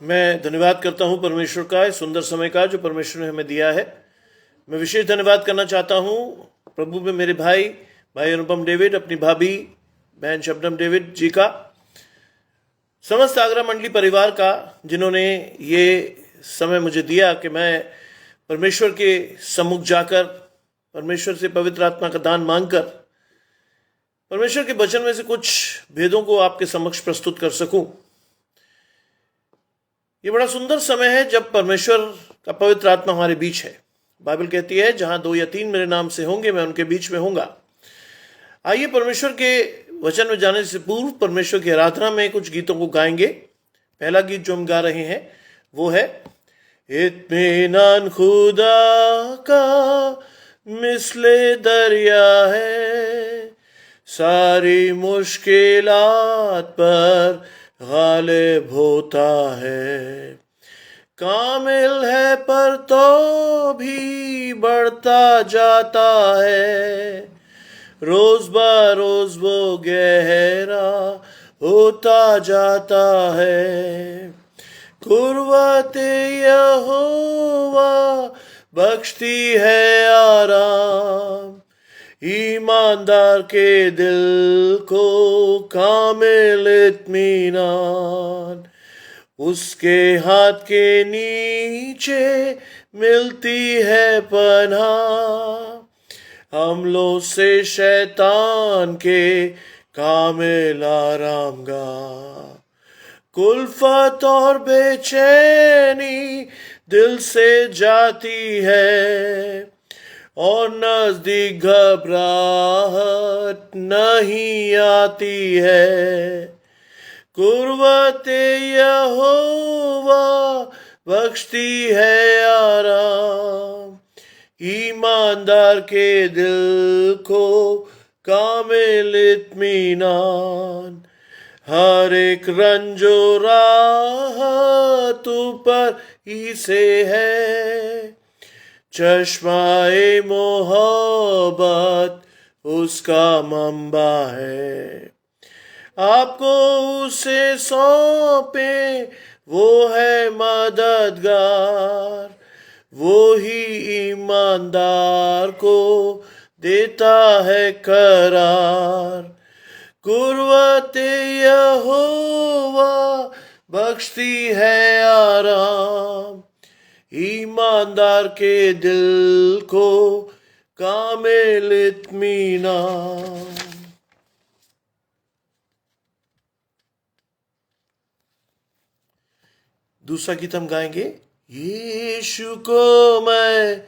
मैं धन्यवाद करता हूं परमेश्वर का इस सुंदर समय का जो परमेश्वर ने हमें दिया है। मैं विशेष धन्यवाद करना चाहता हूं प्रभु में मेरे भाई अनुपम डेविड, अपनी भाभी बहन शबनम डेविड जी का, समस्त आगरा मंडली परिवार का, जिन्होंने ये समय मुझे दिया कि मैं परमेश्वर के सम्मुख जाकर परमेश्वर से पवित्र आत्मा का दान मांगकर परमेश्वर के वचन में से कुछ भेदों को आपके समक्ष प्रस्तुत कर सकूं। ये बड़ा सुंदर समय है जब परमेश्वर का पवित्र आत्मा हमारे बीच है। बाइबल कहती है जहां 2 या 3 मेरे नाम से होंगे मैं उनके बीच में होऊंगा। आइए परमेश्वर के वचन में जाने से पूर्व परमेश्वर की आराधना में कुछ गीतों को गाएंगे। पहला गीत जो हम गा रहे हैं वो है इत्मीनान खुदा का मिसले दरिया है, सारी मुश्किलात पर गालिब होता है। कामिल है पर तो भी बढ़ता जाता है, रोज बरोज वो गहरा होता जाता है। कुर्वते यहोवा बख्शती है आराम, ईमानदार के दिल को कामिल इत्मीनान। उसके हाथ के नीचे मिलती है पनाह, हमलों से शैतान के कामिल आराम गाह। कुल्फत और बेचैनी दिल से जाती है, और नजदीक घबराहट नहीं आती है। कुर्वते यहोवा बख्शती है आराम, ईमानदार के दिल को कामिल इत्मीनान। हर एक रंजो राहत ऊपर ही से है, चश्माए मोहब्बत उसका मंबा है। आपको उसे सौंपे वो है मददगार, वो ही ईमानदार को देता है करार। कुर्वते यहोवा बख्शती है आराम, ईमानदार के दिल को कामिल इत्मीनान। दूसरा गीत हम गाएंगे। यीशु को मैं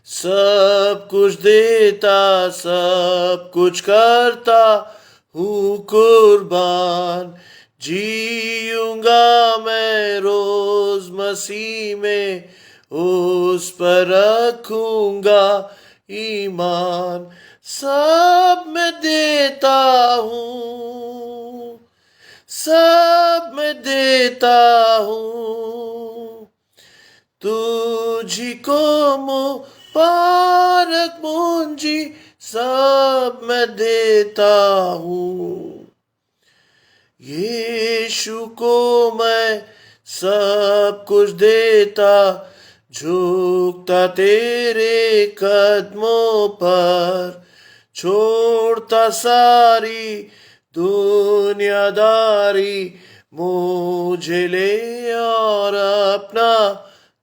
सब कुछ देता, सब कुछ करता हूँ कुर्बान। जीऊंगा मैं रोज मसीह में, उस पर रखूंगा ईमान। सब मैं देता हूँ, सब मैं देता हूँ, तुझी को मुबारक मुंजी सब मैं देता हूँ। यीशु को मैं सब कुछ देता, झुकता तेरे कदमों पर, छोड़ता सारी दुनियादारी, मुझे ले और अपना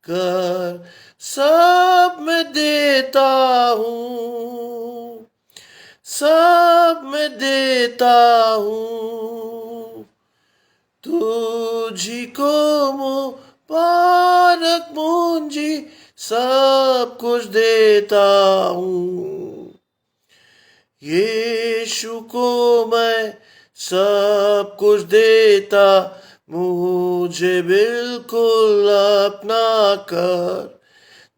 कर। सब मैं देता हूँ, सब मैं देता हूँ, तुझी को मुबारक मुंजी सब कुछ देता हूँ। यीशु को मैं सब कुछ देता, मुझे बिल्कुल अपना कर।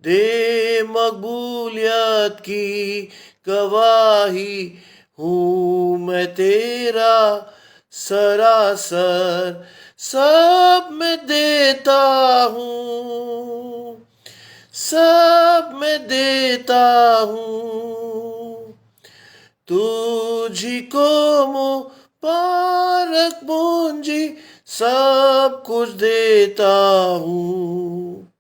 दे मकबूलियत की गवाही, हूँ मैं तेरा सरासर। सब मैं देता हूँ, सब मैं देता हूँ, तुझी को मुबारक मुंजी सब कुछ देता हूँ।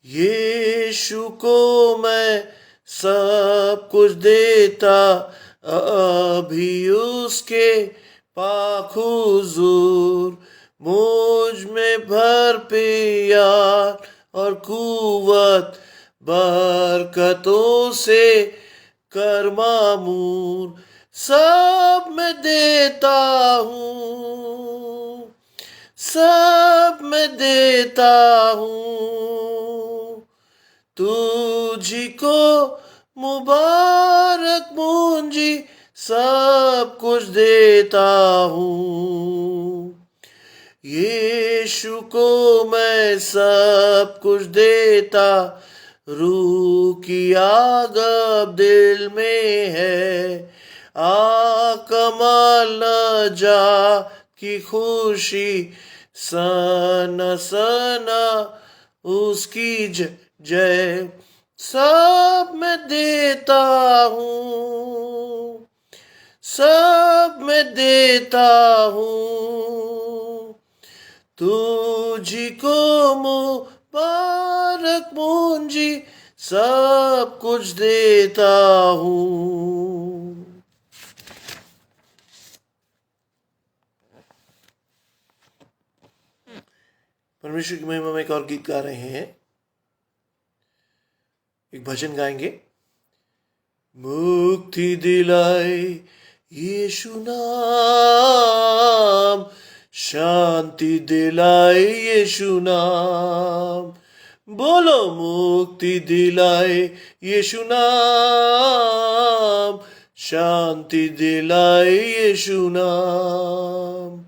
यीशु को मैं सब कुछ देता, अभी उसके पाक हुजूर। मुझ में भर प्यार और कुव्वत, बरकतों से कर मामूर। सब मैं देता हूँ, सब मैं देता हूँ। तुझी को मुबारक मुंजी, सब कुछ देता हूँ। यीशु को मैं सब कुछ देता, रूह की आग अब दिल में है। कमाल न जा की खुशी, सना सना उसकी जय। सब मैं देता हूँ, सब मैं देता हूँ। तुझी को मुबारक मुंजी, सब कुछ देता हूँ। परमेश्वर की महिमा में एक और गीत गा रहे हैं, एक भजन गाएंगे। मुक्ति दिलाए यीशु नाम, शांति दिलाए यीशु नाम। बोलो मुक्ति दिलाए यीशु नाम, शांति दिलाए यीशु नाम।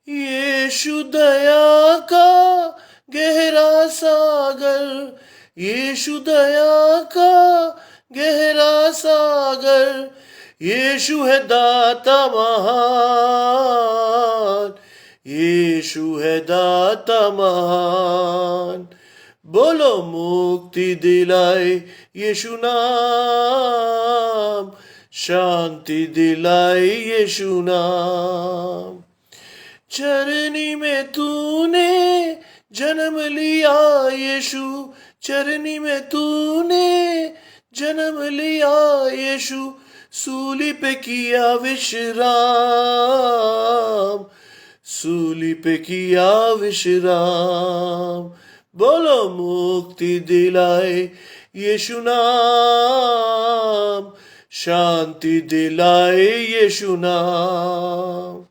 यीशु दया का गहरा सागर, यीशु दया का गहरा सागर। यीशु है दाता महान, यीशु है दाता महान। बोलो मुक्ति दिलाए यीशु नाम, शांति दिलाए यीशु नाम। चरनी में तूने जन्म लिया यीशु, चरनी में तूने जन्म लिया यीशु। सूली पे किया विश्राम, सूली पे किया विश्राम। बोलो मुक्ति दिलाए यीशु नाम, शांति दिलाए यीशु नाम।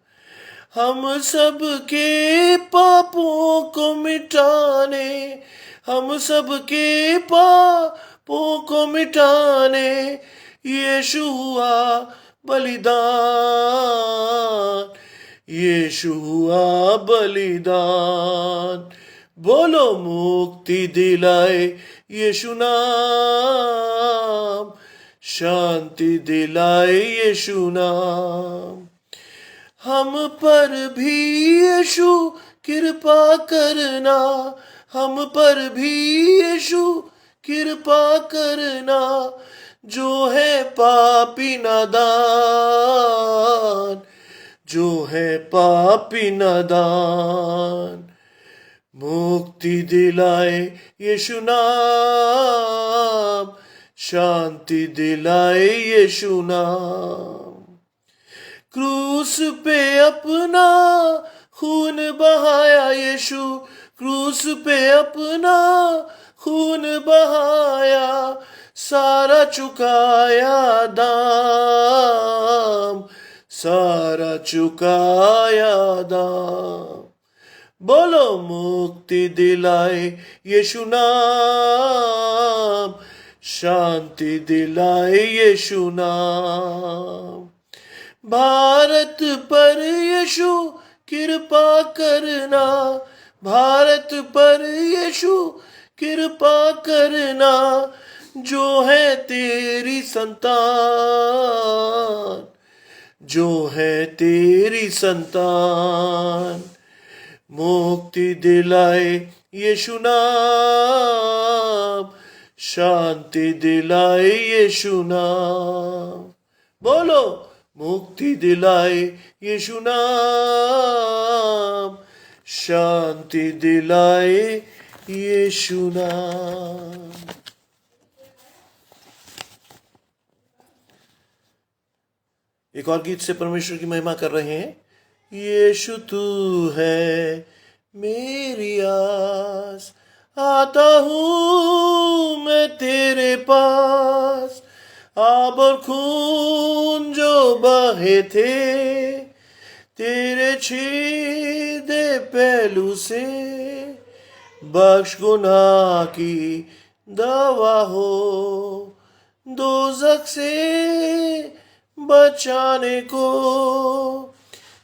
हम सब के पापों को मिटाने, हम सब के पापों को मिटाने यीशु हुआ बलिदान, यीशु हुआ बलिदान। बोलो मुक्ति दिलाए यीशु नाम, शांति दिलाए यीशु नाम। हम पर भी यीशु कृपा करना, हम पर भी यीशु कृपा करना। जो है पापी नादान, जो है पापी नादान। मुक्ति दिलाए यीशु नाम, शांति दिलाए यीशु नाम। क्रूस पे अपना खून बहाया यीशु, क्रूस पे अपना खून बहाया। सारा चुकाया दाम, सारा चुकाया दाम। बोलो मुक्ति दिलाए यीशु नाम, शांति दिलाए यीशु नाम। भारत पर यीशु कृपा करना, भारत पर यीशु कृपा करना। जो है तेरी संतान, जो है तेरी संतान। मुक्ति दिलाए यीशु नाम, शांति दिलाए यीशु नाम। बोलो मुक्ति दिलाए यीशु नाम, शांति दिलाए यीशु नाम। एक और गीत से परमेश्वर की महिमा कर रहे हैं। यीशु तू है मेरी आस, आता हूँ मैं तेरे पास। आब और खून जो बहे थे तेरे छीदे पहलू से, बख्श गुनाह की दवा हो, दोज़ख से बचाने को।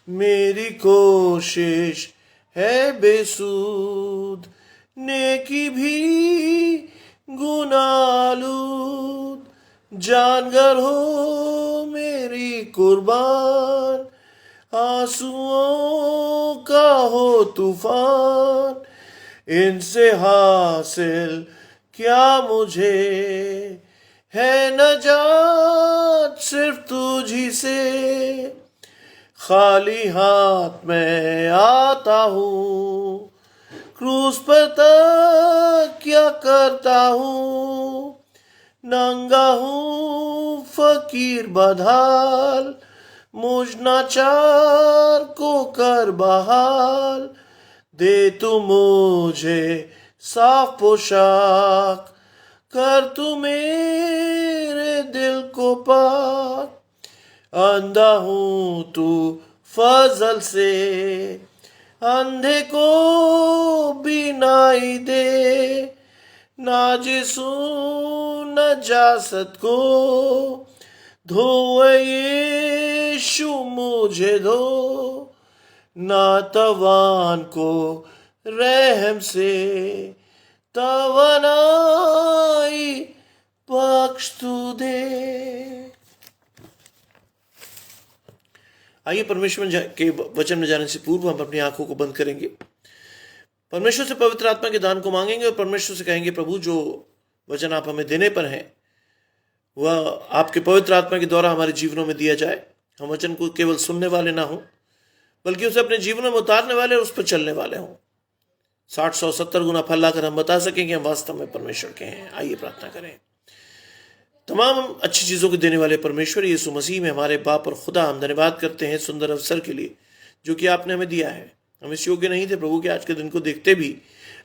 मेरी कोशिश है बेसूद, नेकी भी गुनाहलूद। जानगर हो मेरी कुर्बान, आंसुओं का हो तूफान। इनसे हासिल क्या मुझे है नजात, सिर्फ तुझी से। खाली हाथ मैं आता हूँ, क्रूस पर तक क्या करता हूँ। नंगा हूँ फकीर बदहाल, मुझ नाचार को कर बहाल। दे तू मुझे साफ पोशाक, कर तू मेरे दिल को पाक। अंधा हूँ तू फजल से, अंधे को बीनाई दे। नाजिस हूँ नजासत को, धो यीशु मुझे धो। नातवान को रहम से तवानाई बख्श तू दे। आइए परमेश्वर के वचन में जाने से पूर्व हम अपनी आंखों को बंद करेंगे, परमेश्वर से पवित्र आत्मा के दान को मांगेंगे और परमेश्वर से कहेंगे, प्रभु जो वचन आप हमें देने पर हैं वह आपके पवित्र आत्मा के द्वारा हमारे जीवनों में दिया जाए। हम वचन को केवल सुनने वाले ना हों, बल्कि उसे अपने जीवनों में उतारने वाले और उस पर चलने वाले हों। 60, 100, 70 गुना फल लाकर हम बता सकेंगे हम वास्तव में परमेश्वर के हैं। आइए प्रार्थना करें। तमाम अच्छी चीज़ों को देने वाले परमेश्वर यीशु मसीह में हमारे बाप और खुदा, हम धन्यवाद करते हैं सुंदर अवसर के लिए जो कि आपने हमें दिया है। हम इस योग्य नहीं थे प्रभु के आज के दिन को देखते भी,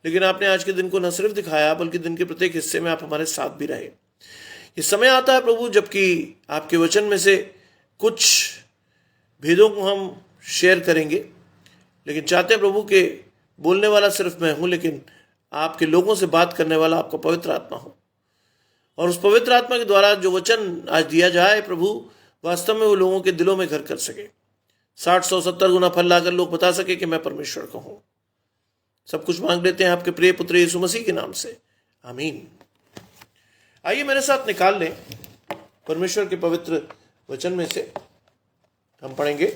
लेकिन आपने आज के दिन को न सिर्फ दिखाया बल्कि दिन के प्रत्येक हिस्से में आप हमारे साथ भी रहे। ये समय आता है प्रभु जबकि आपके वचन में से कुछ भेदों को हम शेयर करेंगे, लेकिन चाहते हैं प्रभु के बोलने वाला सिर्फ मैं हूँ, लेकिन आपके लोगों से बात करने वाला आपका पवित्र आत्मा हो। और उस पवित्र आत्मा के द्वारा जो वचन आज दिया जाए प्रभु, वास्तव में वो लोगों के दिलों में घर कर सके। 60, 100, 70 गुना फल लाकर लोग बता सके कि मैं परमेश्वर का हूँ। सब कुछ मांग लेते हैं आपके प्रिय पुत्र यीशु मसीह के नाम से, आमीन। आइए मेरे साथ निकाल लें परमेश्वर के पवित्र वचन में से। हम पढ़ेंगे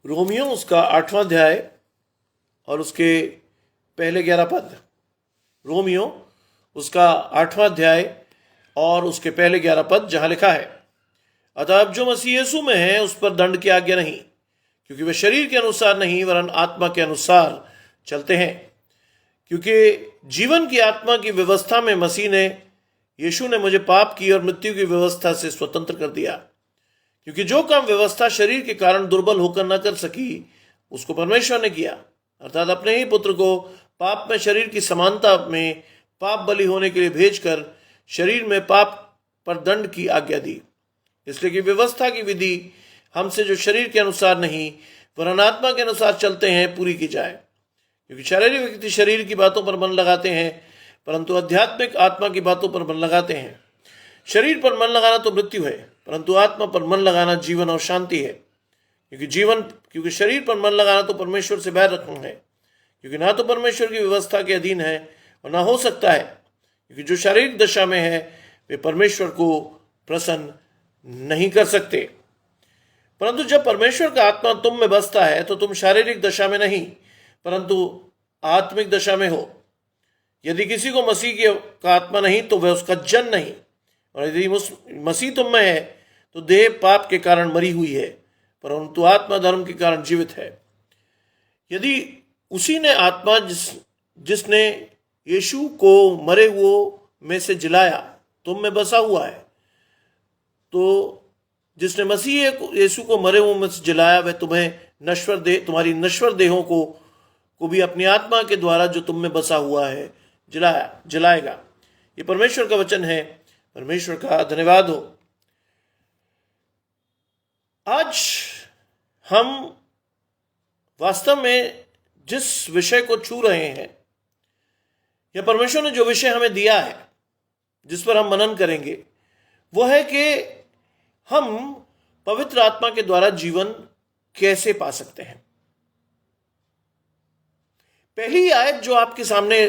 रोमियो उसका 8वां अध्याय और उसके पहले 11 पद। रोमियो उसका 8वां अध्याय और उसके पहले 11 पद, जहां लिखा है, अतः अब जो मसीह यीशु में है उस पर दंड की आज्ञा नहीं, क्योंकि वे शरीर के अनुसार नहीं वरन आत्मा के अनुसार चलते हैं। क्योंकि जीवन की आत्मा की व्यवस्था में यीशु ने मुझे पाप की और मृत्यु की व्यवस्था से स्वतंत्र कर दिया। क्योंकि जो काम व्यवस्था शरीर के कारण दुर्बल होकर न कर सकी, उसको परमेश्वर ने किया, अर्थात अपने ही पुत्र को पाप में शरीर की समानता में पाप बलि होने के लिए भेजकर शरीर में पाप पर दंड की आज्ञा दी। इसलिए कि व्यवस्था की विधि हमसे जो शरीर के अनुसार नहीं वरन आत्मा के अनुसार चलते हैं पूरी की जाए। क्योंकि शारीरिक व्यक्ति शरीर की बातों पर मन लगाते हैं, परंतु आध्यात्मिक आत्मा की बातों पर मन लगाते हैं। शरीर पर मन लगाना तो मृत्यु है, परंतु आत्मा पर मन लगाना जीवन और शांति है। क्योंकि शरीर पर मन लगाना तो परमेश्वर से बैर रखना है, क्योंकि ना तो परमेश्वर की व्यवस्था के अधीन है और ना हो सकता है। क्योंकि जो शारीरिक दशा में है वे परमेश्वर को प्रसन्न नहीं कर सकते। परंतु जब परमेश्वर का आत्मा तुम में बसता है तो तुम शारीरिक दशा में नहीं परंतु आत्मिक दशा में हो। यदि किसी को मसीह का आत्मा नहीं तो वह उसका जन नहीं, और यदि मसीह तुम में है तो देह पाप के कारण मरी हुई है, परंतु आत्मा धर्म के कारण जीवित है। यदि उसी ने आत्मा जिसने यीशु को मरे हुओं में से जिलाया तुम में बसा हुआ है, तो जिसने मसीह यीशु को मरे हुओं में से जिलाया वह तुम्हें तुम्हारी नश्वर देहों को भी अपनी आत्मा के द्वारा जो तुम में बसा हुआ है जलाएगा। ये परमेश्वर का वचन है। परमेश्वर का धन्यवाद हो। आज हम वास्तव में जिस विषय को छू रहे हैं, या परमेश्वर ने जो विषय हमें दिया है जिस पर हम मनन करेंगे, वो है कि हम पवित्र आत्मा के द्वारा जीवन कैसे पा सकते हैं। पहली आयत जो आपके सामने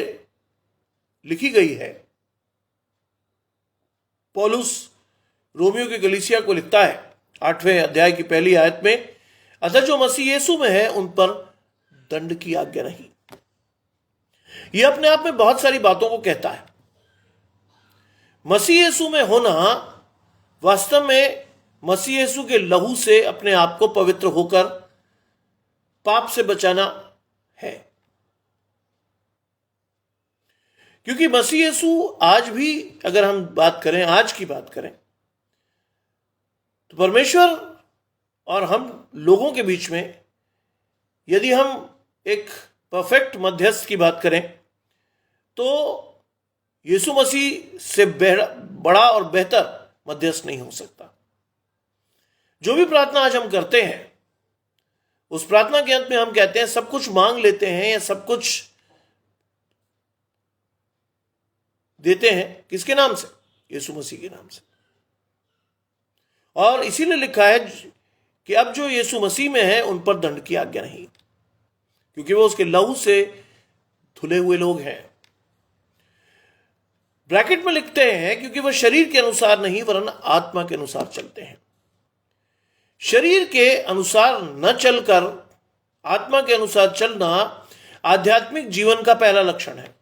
लिखी गई है, पौलुस रोमियो की कलीसिया को लिखता है 8वें अध्याय की पहली आयत में, अतः जो मसीह यीशु में है उन पर दंड की आज्ञा नहीं। यह अपने आप में बहुत सारी बातों को कहता है। मसीह यीशु में होना वास्तव में मसीह यीशु के लहू से अपने आप को पवित्र होकर पाप से बचाना है, क्योंकि मसीह यीशु आज भी, अगर हम बात करें, आज की बात करें, तो परमेश्वर और हम लोगों के बीच में यदि हम एक परफेक्ट मध्यस्थ की बात करें तो यीशु मसीह से बड़ा और बेहतर मध्यस्थ नहीं हो सकता। जो भी प्रार्थना आज हम करते हैं, उस प्रार्थना के अंत में हम कहते हैं सब कुछ मांग लेते हैं या सब कुछ देते हैं, किसके नाम से? यीशु मसीह के नाम से। और इसीलिए लिखा है कि अब जो यीशु मसीह में है उन पर दंड की आज्ञा नहीं, क्योंकि वो उसके लहू से धुले हुए लोग हैं। ब्रैकेट में लिखते हैं क्योंकि वह शरीर के अनुसार नहीं वरन आत्मा के अनुसार चलते हैं। शरीर के अनुसार न चलकर आत्मा के अनुसार चलना आध्यात्मिक जीवन का पहला लक्षण है।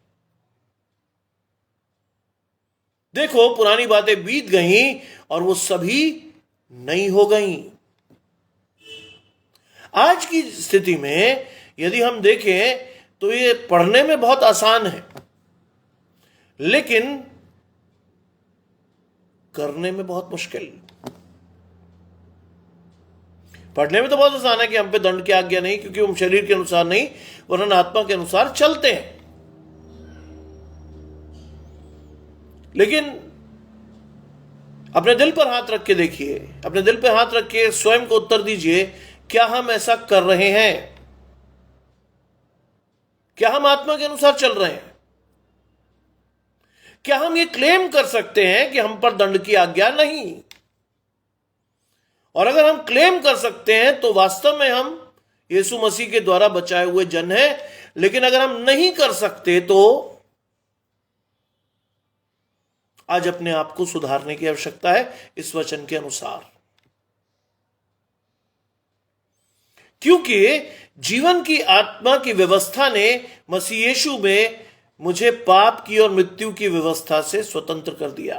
देखो, पुरानी बातें बीत गईं और वो सभी नई हो गईं। आज की स्थिति में यदि हम देखें तो ये पढ़ने में बहुत आसान है, लेकिन करने में बहुत मुश्किल। पढ़ने में तो बहुत आसान है कि हम पे दंड की आज्ञा नहीं, क्योंकि हम शरीर के अनुसार नहीं वरन आत्मा के अनुसार चलते हैं। लेकिन अपने दिल पर हाथ रख के देखिए, अपने दिल पर हाथ रख के स्वयं को उत्तर दीजिए, क्या हम ऐसा कर रहे हैं? क्या हम आत्मा के अनुसार चल रहे हैं? क्या हम ये क्लेम कर सकते हैं कि हम पर दंड की आज्ञा नहीं? और अगर हम क्लेम कर सकते हैं तो वास्तव में हम यीशु मसीह के द्वारा बचाए हुए जन हैं। लेकिन अगर हम नहीं कर सकते तो आज अपने आप को सुधारने की आवश्यकता है इस वचन के अनुसार, क्योंकि जीवन की आत्मा की व्यवस्था ने मसीह यीशु में मुझे पाप की और मृत्यु की व्यवस्था से स्वतंत्र कर दिया।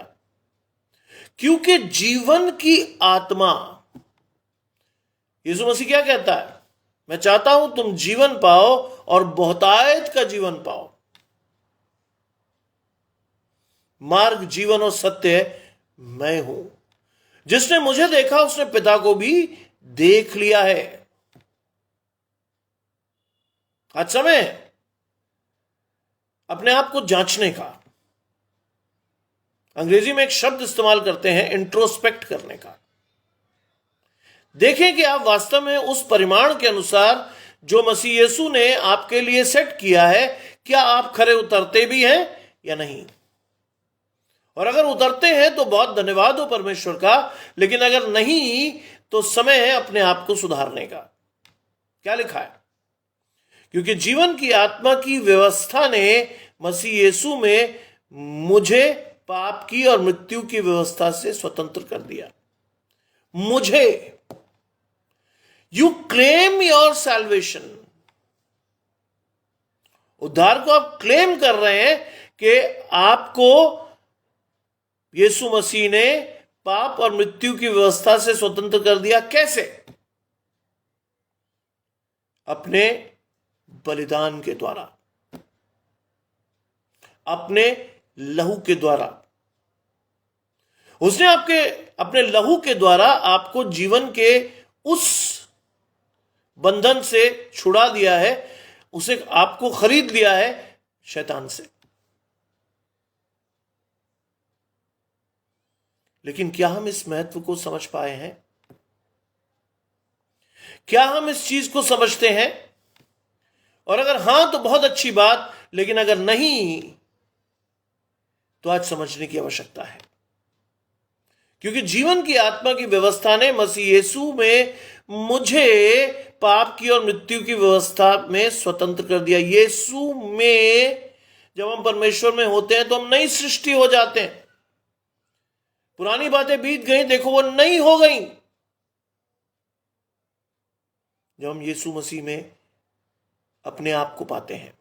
क्योंकि जीवन की आत्मा, यीशु मसीह क्या कहता है? मैं चाहता हूं तुम जीवन पाओ और बहुतायत का जीवन पाओ। मार्ग, जीवन और सत्य मैं हूं। जिसने मुझे देखा उसने पिता को भी देख लिया है। आज समय है अपने आप को जांचने का। अंग्रेजी में एक शब्द इस्तेमाल करते हैं इंट्रोस्पेक्ट करने का। देखें कि आप वास्तव में उस परिमाण के अनुसार जो मसीह यीशु ने आपके लिए सेट किया है, क्या आप खरे उतरते भी हैं या नहीं। और अगर उतरते हैं तो बहुत धन्यवाद हो परमेश्वर का, लेकिन अगर नहीं तो समय है अपने आप को सुधारने का। क्या लिखा है? क्योंकि जीवन की आत्मा की व्यवस्था ने मसीह यीशु में मुझे पाप की और मृत्यु की व्यवस्था से स्वतंत्र कर दिया। मुझे, यू क्लेम योर सैल्वेशन। उद्धार को आप क्लेम कर रहे हैं कि आपको यीशु मसीह ने पाप और मृत्यु की व्यवस्था से स्वतंत्र कर दिया। कैसे? अपने बलिदान के द्वारा, अपने लहू के द्वारा। उसने अपने लहू के द्वारा आपको जीवन के उस बंधन से छुड़ा दिया है, उसे आपको खरीद लिया है शैतान से। लेकिन क्या हम इस महत्व को समझ पाए हैं? क्या हम इस चीज को समझते हैं? और अगर हां तो बहुत अच्छी बात, लेकिन अगर नहीं तो आज समझने की आवश्यकता है। क्योंकि जीवन की आत्मा की व्यवस्था ने मसीह यीशु में मुझे पाप की और मृत्यु की व्यवस्था में स्वतंत्र कर दिया। यीशु में जब हम परमेश्वर में होते हैं तो हम नई सृष्टि हो जाते हैं। पुरानी बातें बीत गई, देखो वो नई हो गई जब हम यीशु मसीह में अपने आप को पाते हैं।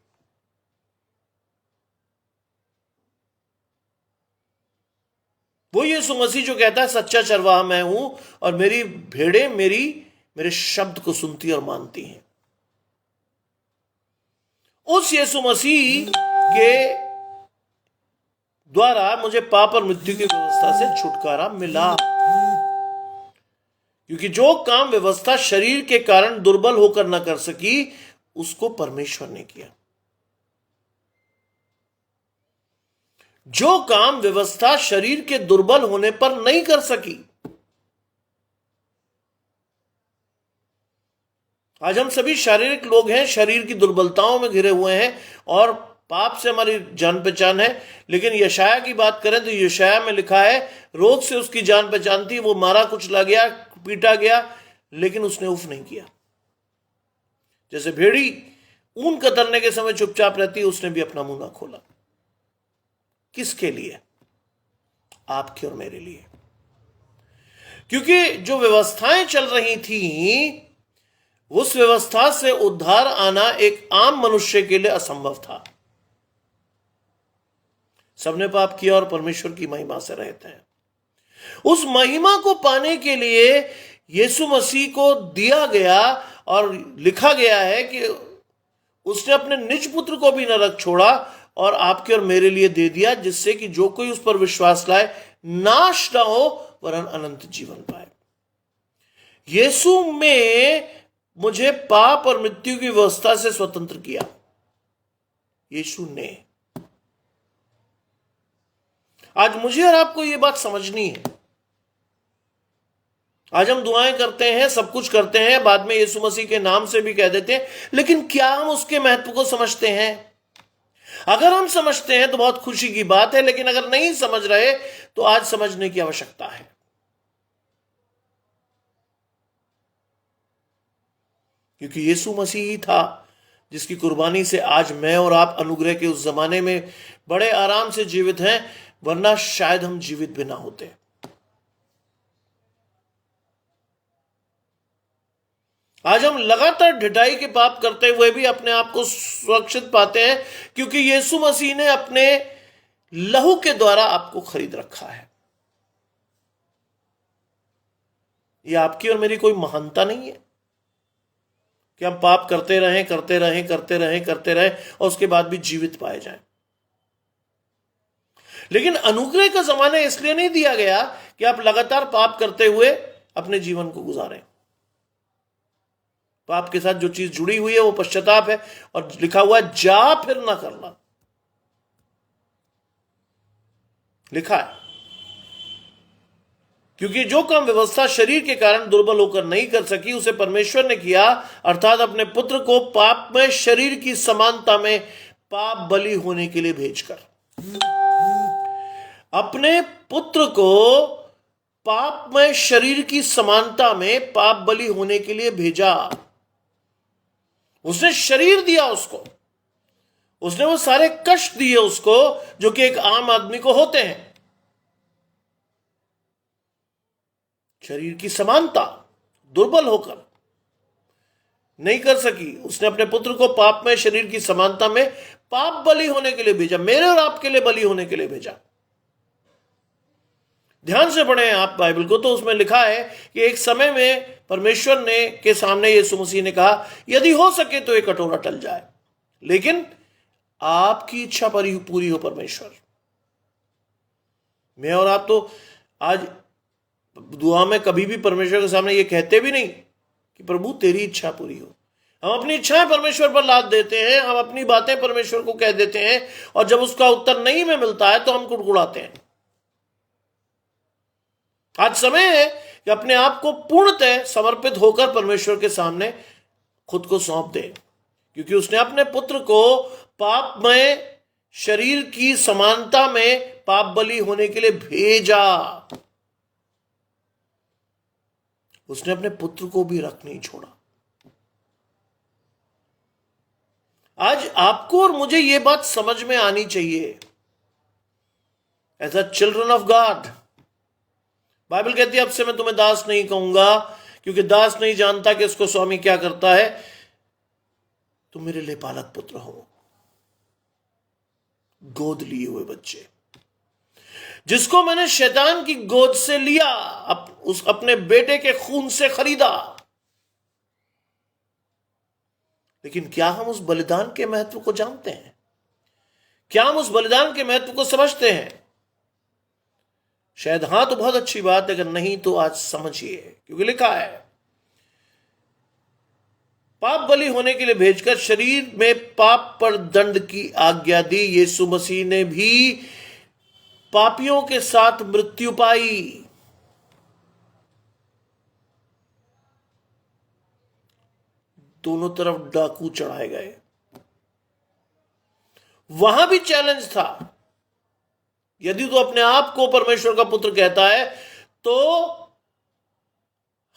वो यीशु मसीह जो कहता है सच्चा चरवाहा मैं हूं और मेरी भेड़ें मेरे शब्द को सुनती और मानती हैं। उस यीशु मसीह के द्वारा मुझे पाप और मृत्यु की व्यवस्था से छुटकारा मिला। क्योंकि जो काम व्यवस्था शरीर के कारण दुर्बल होकर न कर सकी, उसको परमेश्वर ने किया। जो काम व्यवस्था शरीर के दुर्बल होने पर नहीं कर सकी, आज हम सभी शारीरिक लोग हैं, शरीर की दुर्बलताओं में घिरे हुए हैं और पाप से हमारी जान पहचान है। लेकिन यशाया की बात करें तो यशाया में लिखा है रोग से उसकी जान पहचान थी, वो मारा कुचला गया, पीटा गया, लेकिन उसने उफ नहीं किया। जैसे भेड़ी ऊन कतरने के समय चुपचाप रहती है, उसने भी अपना मुंह ना खोला। किसके लिए? आपके और मेरे लिए। क्योंकि जो व्यवस्थाएं चल रही थी, उस व्यवस्था से उद्धार आना एक आम मनुष्य के लिए असंभव था। सबने पाप किया और परमेश्वर की महिमा से रहते हैं। उस महिमा को पाने के लिए यीशु मसीह को दिया गया और लिखा गया है कि उसने अपने निज पुत्र को भी न रख छोड़ा और आपके और मेरे लिए दे दिया, जिससे कि जो कोई उस पर विश्वास लाए नाश ना हो वरन अनंत जीवन पाए। यीशु में मुझे पाप और मृत्यु की व्यवस्था से स्वतंत्र किया। यीशु ने। आज मुझे और आपको यह बात समझनी है। आज हम दुआएं करते हैं, सब कुछ करते हैं, बाद में यीशु मसीह के नाम से भी कह देते हैं, लेकिन क्या हम उसके महत्व को समझते हैं? अगर हम समझते हैं तो बहुत खुशी की बात है, लेकिन अगर नहीं समझ रहे तो आज समझने की आवश्यकता है। क्योंकि यीशु मसीह ही था जिसकी कुर्बानी से आज मैं और आप अनुग्रह के उस जमाने में बड़े आराम से जीवित हैं, वरना शायद हम जीवित भी ना होते। आज हम लगातार ढिठाई के पाप करते हुए भी अपने आप को सुरक्षित पाते हैं, क्योंकि यीशु मसीह ने अपने लहू के द्वारा आपको खरीद रखा है। यह आपकी और मेरी कोई महानता नहीं है कि हम पाप करते रहें और उसके बाद भी जीवित पाए जाएं। लेकिन अनुग्रह का जमाना इसलिए नहीं दिया गया कि आप लगातार पाप करते हुए अपने जीवन को गुजारें। पाप के साथ जो चीज जुड़ी हुई है वो पश्चाताप है, और लिखा हुआ है जा फिर ना करना, लिखा है। क्योंकि जो काम व्यवस्था शरीर के कारण दुर्बल होकर नहीं कर सकी, उसे परमेश्वर ने किया, अर्थात अपने पुत्र को पाप में शरीर की समानता में पाप बलि होने के लिए भेजकर। अपने पुत्र को पाप में शरीर की समानता में पाप बलि होने के लिए भेजा। उसने शरीर दिया उसको, उसने वो सारे कष्ट दिए उसको जो कि एक आम आदमी को होते हैं। शरीर की समानता दुर्बल होकर नहीं कर सकी, उसने अपने पुत्र को पाप में शरीर की समानता में पाप बलि होने के लिए भेजा, मेरे और आपके लिए बलि होने के लिए भेजा। ध्यान से पढ़ें आप बाइबल को, तो उसमें लिखा है कि एक समय में परमेश्वर ने के सामने यीशु मसीह ने कहा, यदि हो सके तो एक कटोरा टल जाए, लेकिन आपकी इच्छा पूरी हो परमेश्वर। मैं और आप तो आज दुआ में कभी भी परमेश्वर के सामने ये कहते भी नहीं कि प्रभु तेरी इच्छा पूरी हो। हम अपनी इच्छाएं परमेश्वर पर लाद देते हैं, हम अपनी बातें परमेश्वर को कह देते हैं, और जब उसका उत्तर नहीं में मिलता है तो हम कुड़कुड़ाते हैं। आज समय है कि अपने आप को पूर्णतः समर्पित होकर परमेश्वर के सामने खुद को सौंप दे, क्योंकि उसने अपने पुत्र को पापमय शरीर की समानता में पाप बलि होने के लिए भेजा। उसने अपने पुत्र को भी रख नहीं छोड़ा। आज आपको और मुझे यह बात समझ में आनी चाहिए, as a children of God. Bible कहती है, अब से मैं तुम्हें दास नहीं कहूंगा, क्योंकि दास नहीं जानता कि उसको स्वामी क्या करता है। तुम मेरे लिए पालक पुत्र हो, गोद लिए हुए बच्चे, जिसको मैंने शैतान की गोद से लिया, उस अपने बेटे के खून से खरीदा। लेकिन क्या हम उस बलिदान के महत्व को जानते हैं? क्या हम उस बलिदान के महत्व को समझते हैं? शायद हां तो बहुत अच्छी बात है, अगर नहीं तो आज समझिए, क्योंकि लिखा है, पाप बलि होने के लिए भेजकर शरीर में पाप पर दंड की आज्ञा दी। यीशु मसीह ने भी पापियों के साथ मृत्यु पाई। दोनों तरफ डाकू चढ़ाए गए। वहां भी चैलेंज था, यदि तू अपने आप को परमेश्वर का पुत्र कहता है तो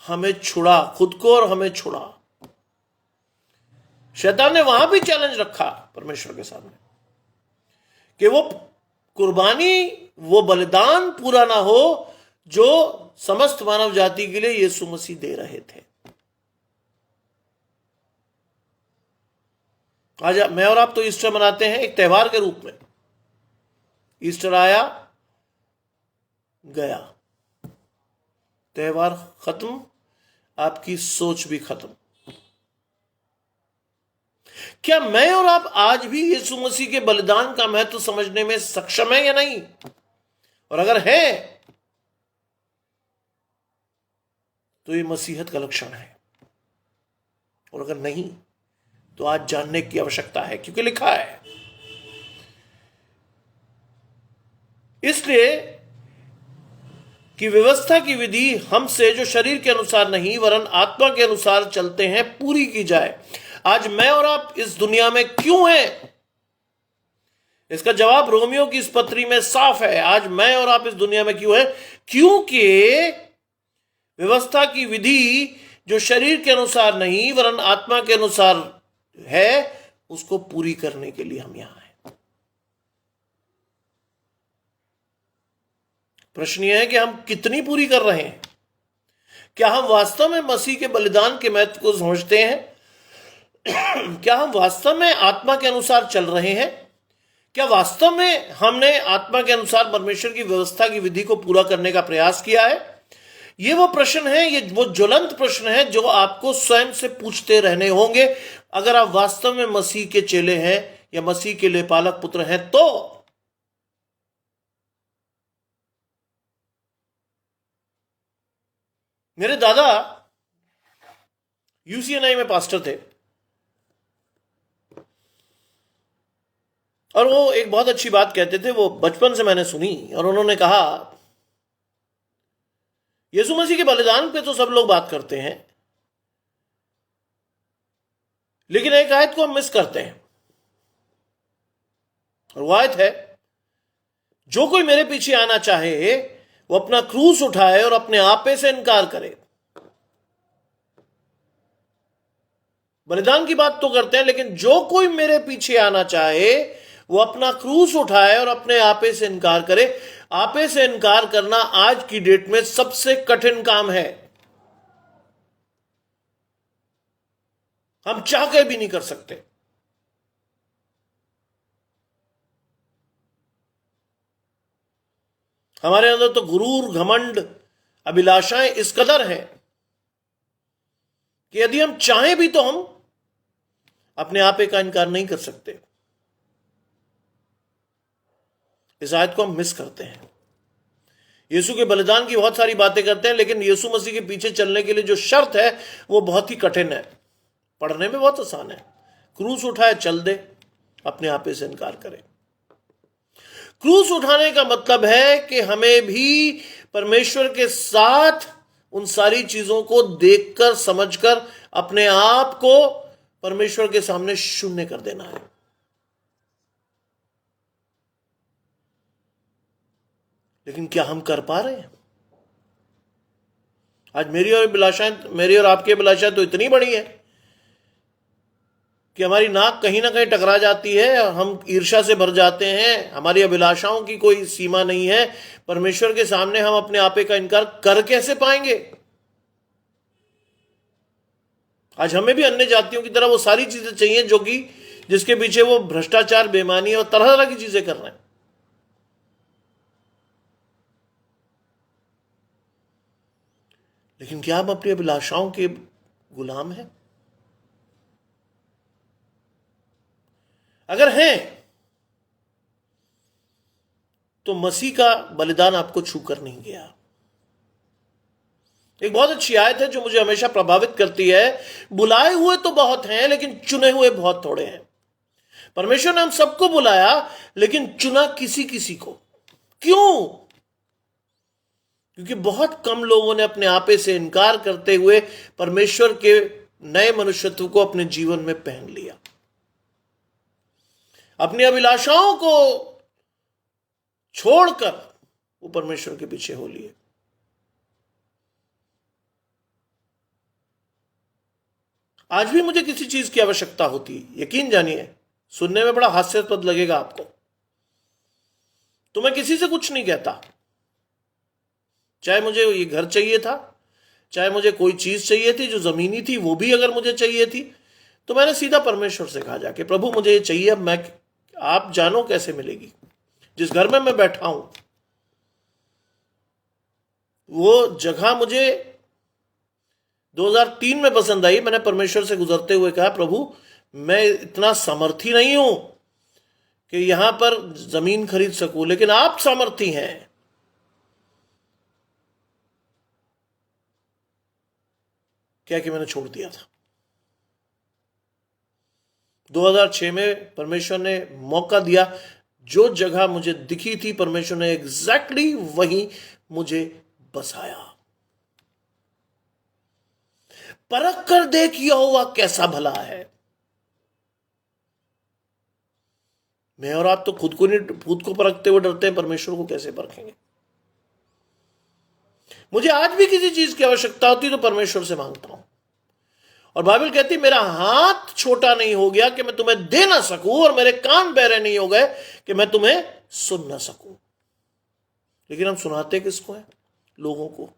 हमें छुड़ा, खुद को और हमें छुड़ा। शैतान ने वहां भी चैलेंज रखा परमेश्वर के सामने कि वो कुर्बानी, वो बलिदान पूरा ना हो जो समस्त मानव जाति के लिए यीशु मसीह दे रहे थे। आज मैं और आप तो ईस्टर मनाते हैं एक त्योहार के रूप में। ईस्टर आया गया, त्योहार खत्म, आपकी सोच भी खत्म। क्या मैं और आप आज भी यीशु मसीह के बलिदान का महत्व समझने में सक्षम है या नहीं? और अगर है तो ये मसीहत का लक्षण है, और अगर नहीं तो आज जानने की आवश्यकता है, क्योंकि लिखा है, इसलिए कि व्यवस्था की विधि हमसे जो शरीर के अनुसार नहीं वरन आत्मा के अनुसार चलते हैं पूरी की जाए। आज मैं और आप इस दुनिया में क्यों हैं? इसका जवाब रोमियो की इस पत्री में साफ है। आज मैं और आप इस दुनिया में क्यों हैं? क्योंकि व्यवस्था की विधि जो शरीर के अनुसार नहीं वरन आत्मा के अनुसार है, उसको पूरी करने के लिए हम यहां हैं। प्रश्न यह है कि हम कितनी पूरी कर रहे हैं? क्या हम वास्तव में मसीह के बलिदान के महत्व को समझते हैं? क्या हम वास्तव में आत्मा के अनुसार चल रहे हैं? क्या वास्तव में हमने आत्मा के अनुसार परमेश्वर की व्यवस्था की विधि को पूरा करने का प्रयास किया है? ये वो प्रश्न है, ये वो ज्वलंत प्रश्न है जो आपको स्वयं से पूछते रहने होंगे अगर आप वास्तव में मसीह के चेले हैं या मसीह के लिए पालक पुत्र हैं। तो मेरे दादा यूसीएनआई में पास्टर थे, और वो एक बहुत अच्छी बात कहते थे, वो बचपन से मैंने सुनी, और उन्होंने कहा, यीशु मसीह के बलिदान पे तो सब लोग बात करते हैं, लेकिन एक आयत को हम मिस करते हैं, और वो आयत है, जो कोई मेरे पीछे आना चाहे वो अपना क्रूस उठाए और अपने आपे से इनकार करे। बलिदान की बात तो करते हैं, लेकिन जो कोई मेरे पीछे आना चाहे वो अपना क्रूस उठाए और अपने आपे से इनकार करे। आपे से इनकार करना आज की डेट में सबसे कठिन काम है। हम चाह के भी नहीं कर सकते। हमारे अंदर तो गुरूर, घमंड, अभिलाषाएं इस कदर है कि यदि हम चाहें भी तो हम अपने आपे का इनकार नहीं कर सकते। इस आयत को हम मिस करते हैं। यीशु के बलिदान की बहुत सारी बातें करते हैं, लेकिन यीशु मसीह के पीछे चलने के लिए जो शर्त है वो बहुत ही कठिन है। पढ़ने में बहुत आसान है, क्रूस उठाए चल दे, अपने आपे से इनकार करे। क्रूस उठाने का मतलब है कि हमें भी परमेश्वर के साथ उन सारी चीजों को देखकर, समझकर अपने आप को परमेश्वर के सामने शून्य कर देना है। लेकिन क्या हम कर पा रहे हैं? आज मेरी और आपकी अभिलाषाएं तो इतनी बड़ी है कि हमारी नाक कहीं ना कहीं टकरा जाती है, हम ईर्ष्या से भर जाते हैं, हमारी अभिलाषाओं की कोई सीमा नहीं है। परमेश्वर के सामने हम अपने आपे का इनकार कर कैसे पाएंगे? आज हमें भी अन्य जातियों की तरह वो सारी चीजें चाहिए जो कि जिसके पीछे वो भ्रष्टाचार, बेईमानी और तरह तरह की चीजें कर रहे हैं। लेकिन क्या हम अपनी अभिलाषाओं के गुलाम हैं? अगर हैं तो मसीह का बलिदान आपको छूकर नहीं गया। एक बहुत अच्छी आयत है जो मुझे हमेशा प्रभावित करती है, बुलाए हुए तो बहुत हैं लेकिन चुने हुए बहुत थोड़े हैं। परमेश्वर ने हम सबको बुलाया लेकिन चुना किसी किसी को। क्यों? क्योंकि बहुत कम लोगों ने अपने आपे से इनकार करते हुए परमेश्वर के नए मनुष्यत्व को अपने जीवन में पहन लिया, अपनी अभिलाषाओं को छोड़कर वो परमेश्वर के पीछे हो लिए। आज भी मुझे किसी चीज की आवश्यकता होती, यकीन जानिए, सुनने में बड़ा हास्यास्पद लगेगा आपको, तो मैं किसी से कुछ नहीं कहता। चाहे मुझे ये घर चाहिए था, चाहे मुझे कोई चीज चाहिए थी जो जमीनी थी, वो भी अगर मुझे चाहिए थी, तो मैंने सीधा परमेश्वर से कहा जाके, प्रभु मुझे ये चाहिए, अब आप जानो कैसे मिलेगी। जिस घर में मैं बैठा हूं वो जगह मुझे 2003 में पसंद आई। मैंने परमेश्वर से गुजरते हुए कहा, प्रभु मैं इतना सामर्थी नहीं हूं कि यहां पर जमीन खरीद सकूं, लेकिन आप सामर्थी हैं। क्या कि मैंने छोड़ दिया था। 2006 में परमेश्वर ने मौका दिया, जो जगह मुझे दिखी थी परमेश्वर ने एग्जैक्टली वहीं मुझे बसाया। परख कर देख यहोवा कैसा भला है। मैं और आप तो खुद को परखते हुए डरते हैं, परमेश्वर को कैसे परखेंगे? मुझे आज भी किसी चीज की आवश्यकता होती तो परमेश्वर से मांगता हूं, और बाइबल कहती मेरा हाथ छोटा नहीं हो गया कि मैं तुम्हें दे ना सकूं, और मेरे कान बहरे नहीं हो गए कि मैं तुम्हें सुन ना सकूं। लेकिन हम सुनाते किसको हैं? लोगों को।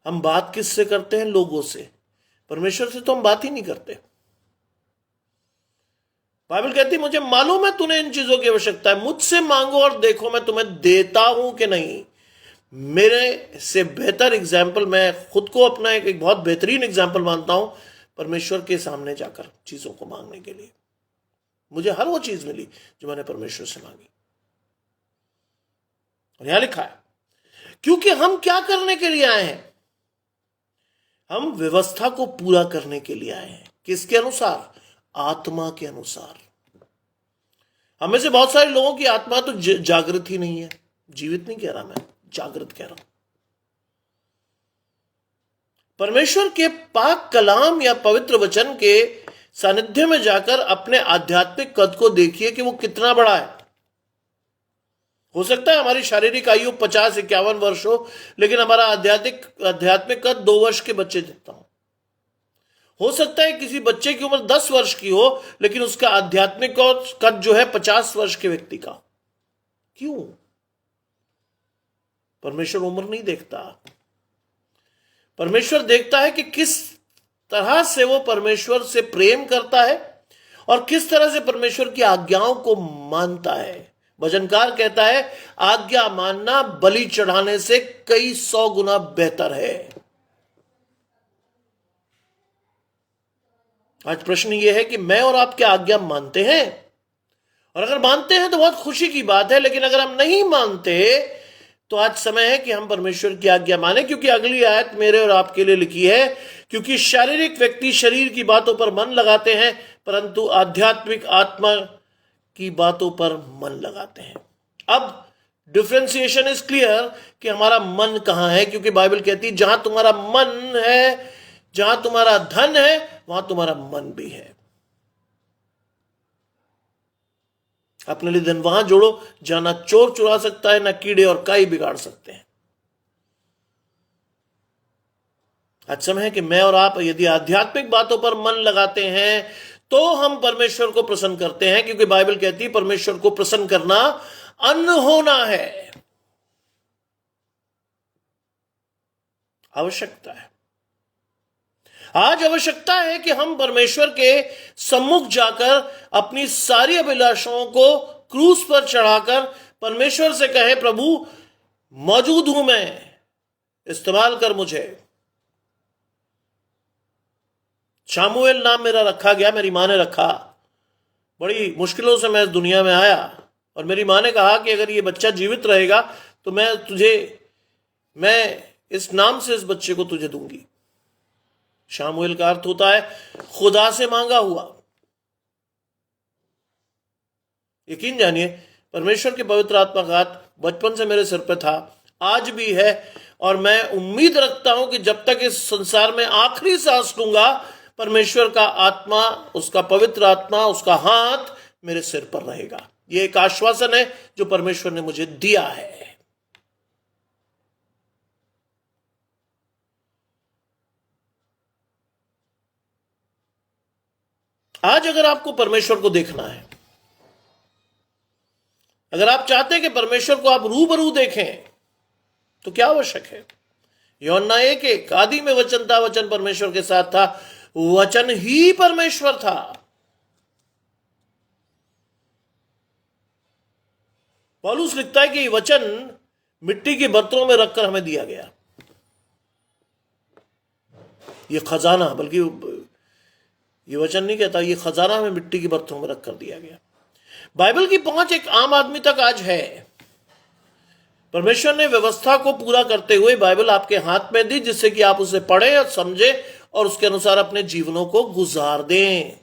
हम बात किससे करते हैं? लोगों से। परमेश्वर से तो हम बात ही नहीं करते। बाइबल कहती मुझे मालूम है तूने इन चीजों की आवश्यकता है, मुझसे मांगो और देखो मैं तुम्हें देता हूं कि नहीं। मेरे से बेहतर एग्जाम्पल, मैं खुद को अपना एक बहुत बेहतरीन एग्जाम्पल मानता हूं परमेश्वर के सामने जाकर चीजों को मांगने के लिए। मुझे हर वो चीज मिली जो मैंने परमेश्वर से मांगी। और यहां लिखा है, क्योंकि हम क्या करने के लिए आए हैं? हम व्यवस्था को पूरा करने के लिए आए हैं। किसके अनुसार? आत्मा के अनुसार। हमें से बहुत सारे लोगों की आत्मा तो जागृत ही नहीं है। जीवित नहीं कह रहा मैं, जागृत कह रहा हूं। परमेश्वर के पाक कलाम या पवित्र वचन के सानिध्य में जाकर अपने आध्यात्मिक कद को देखिए कि वो कितना बड़ा है। हो सकता है हमारी शारीरिक आयु 50-51 वर्ष हो, लेकिन हमारा आध्यात्मिक कद 2 वर्ष के बच्चे जितना हो सकता है किसी बच्चे की उम्र 10 वर्ष की हो, लेकिन उसका आध्यात्मिक कद जो है 50 वर्ष के व्यक्ति का। क्यों? परमेश्वर उम्र नहीं देखता। परमेश्वर देखता है कि किस तरह से वो परमेश्वर से प्रेम करता है और किस तरह से परमेश्वर की आज्ञाओं को मानता है। वचनकार कहता है आज्ञा मानना बलि चढ़ाने से कई 100 गुना बेहतर है। आज प्रश्न यह है कि मैं और आप क्या आज्ञा मानते हैं? और अगर मानते हैं तो बहुत खुशी की बात है, लेकिन अगर हम नहीं मानते तो आज समय है कि हम परमेश्वर की आज्ञा माने, क्योंकि अगली आयत मेरे और आपके लिए लिखी है, क्योंकि शारीरिक व्यक्ति शरीर की बातों पर मन लगाते हैं, परंतु आध्यात्मिक आत्मा की बातों पर मन लगाते हैं। अब डिफरेंशिएशन इज क्लियर कि हमारा मन कहां है, क्योंकि बाइबल कहती है जहां तुम्हारा मन है, जहां तुम्हारा धन है, वहां तुम्हारा मन भी है। अपने लिए धन वहां जोड़ो जहां ना चोर चुरा सकता है, ना कीड़े और काई बिगाड़ सकते हैं। आज समय है कि मैं और आप यदि आध्यात्मिक बातों पर मन लगाते हैं तो हम परमेश्वर को प्रसन्न करते हैं, क्योंकि बाइबल कहती है परमेश्वर को प्रसन्न करना अन्न होना है, आवश्यकता है। आज आवश्यकता है कि हम परमेश्वर के सम्मुख जाकर अपनी सारी अभिलाषाओं को क्रूस पर चढ़ाकर परमेश्वर से कहें, प्रभु मौजूद हूं मैं, इस्तेमाल कर मुझे। शामुएल नाम मेरा रखा गया, मेरी मां ने रखा। बड़ी मुश्किलों से मैं इस दुनिया में आया और मेरी मां ने कहा कि अगर ये बच्चा जीवित रहेगा तो मैं इस नाम से इस बच्चे को तुझे दूंगी। शामुएल का अर्थ होता है खुदा से मांगा हुआ। यकीन जानिए परमेश्वर के पवित्र आत्मा का हाथ बचपन से मेरे सिर पे था, आज भी है, और मैं उम्मीद रखता हूं कि जब तक इस संसार में आखिरी सांस लूंगा परमेश्वर का आत्मा, उसका पवित्र आत्मा, उसका हाथ मेरे सिर पर रहेगा। यह एक आश्वासन है जो परमेश्वर ने मुझे दिया है। आज अगर आपको परमेश्वर को देखना है, अगर आप चाहते हैं कि परमेश्वर को आप रूबरू देखें, तो क्या आवश्यक है? यूहन्ना 1:1 आदि में वचन था, वचन परमेश्वर के साथ था, वचन ही परमेश्वर था। पौलुस लिखता है कि वचन मिट्टी के बर्तनों में रखकर हमें दिया गया। यह खजाना, बल्कि ये वचन नहीं कहता, ये खजाना हमें मिट्टी के बर्तनों में रखकर दिया गया। बाइबल की पहुंच एक आम आदमी तक आज है। परमेश्वर ने व्यवस्था को पूरा करते हुए बाइबल आपके हाथ में दी, जिससे कि आप उसे पढ़ें और समझें और उसके अनुसार अपने जीवनों को गुजार दें।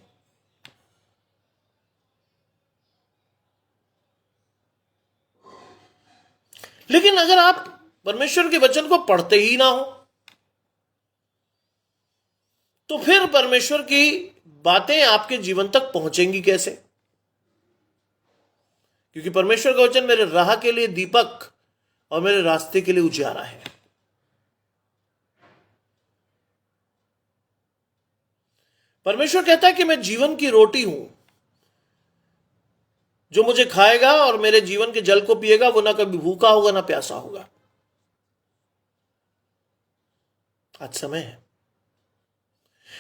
लेकिन अगर आप परमेश्वर के वचन को पढ़ते ही ना हो तो फिर परमेश्वर की बातें आपके जीवन तक पहुंचेंगी कैसे? क्योंकि परमेश्वर का वचन मेरे राह के लिए दीपक और मेरे रास्ते के लिए उजियारा है। परमेश्वर कहता है कि मैं जीवन की रोटी हूं, जो मुझे खाएगा और मेरे जीवन के जल को पिएगा वो ना कभी भूखा होगा ना प्यासा होगा। आज समय है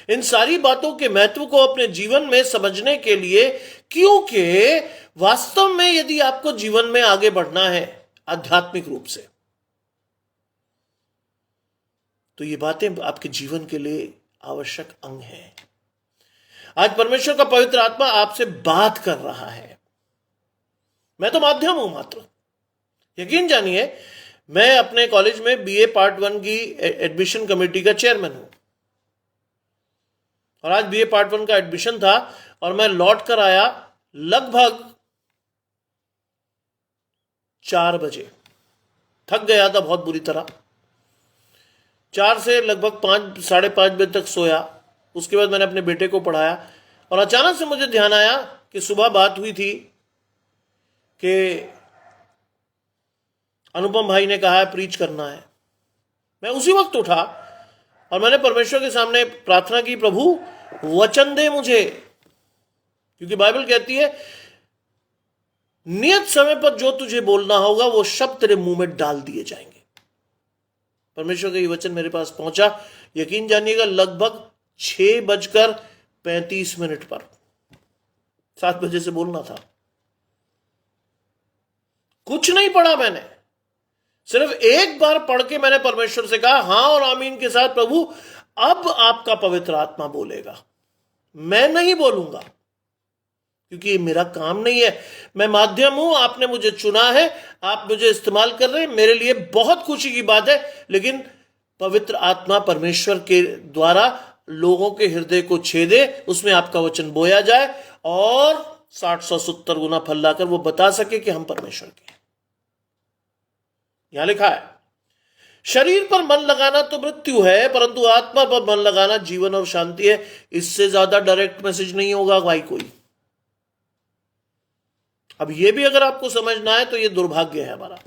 इन सारी बातों के महत्व को अपने जीवन में समझने के लिए, क्योंकि वास्तव में यदि आपको जीवन में आगे बढ़ना है आध्यात्मिक रूप से, तो ये बातें आपके जीवन के लिए आवश्यक अंग हैं। आज परमेश्वर का पवित्र आत्मा आपसे बात कर रहा है। मैं तो माध्यम हूं मात्र। यकीन जानिए मैं अपने कॉलेज में बीए पार्ट 1 की एडमिशन कमेटी का चेयरमैन हूं, और आज बीए पार्ट 1 का एडमिशन था और मैं लौट कर आया लगभग 4 बजे। थक गया था बहुत बुरी तरह। 4 से लगभग 5 साढ़े 5 बजे तक सोया। उसके बाद मैंने अपने बेटे को पढ़ाया और अचानक से मुझे ध्यान आया कि सुबह बात हुई थी कि अनुपम भाई ने कहा है प्रीच करना है। मैं उसी वक्त उठा और मैंने परमेश्वर के सामने प्रार्थना की, प्रभु वचन दे मुझे, क्योंकि बाइबल कहती है नियत समय पर जो तुझे बोलना होगा वो शब्द तेरे मुंह में डाल दिए जाएंगे। परमेश्वर का ये वचन मेरे पास पहुंचा, यकीन जानिएगा लगभग 6:35 पर। 7 बजे से बोलना था। कुछ नहीं पढ़ा मैंने, सिर्फ एक बार पढ़ के मैंने परमेश्वर से कहा हां और आमीन के साथ, प्रभु अब आपका पवित्र आत्मा बोलेगा, मैं नहीं बोलूंगा, क्योंकि ये मेरा काम नहीं है। मैं माध्यम हूं, आपने मुझे चुना है, आप मुझे इस्तेमाल कर रहे हैं, मेरे लिए बहुत खुशी की बात है। लेकिन पवित्र आत्मा परमेश्वर के द्वारा लोगों के हृदय को छेदे, उसमें आपका वचन बोया जाए और 60-100-70 गुना फल लाकर वो बता सके कि हम परमेश्वर के हैं। यहां लिखा है, शरीर पर मन लगाना तो मृत्यु है, परंतु आत्मा पर मन लगाना जीवन और शांति है। इससे ज्यादा डायरेक्ट मैसेज नहीं होगा भाई कोई। अब ये भी अगर आपको समझना है तो ये दुर्भाग्य है हमारा।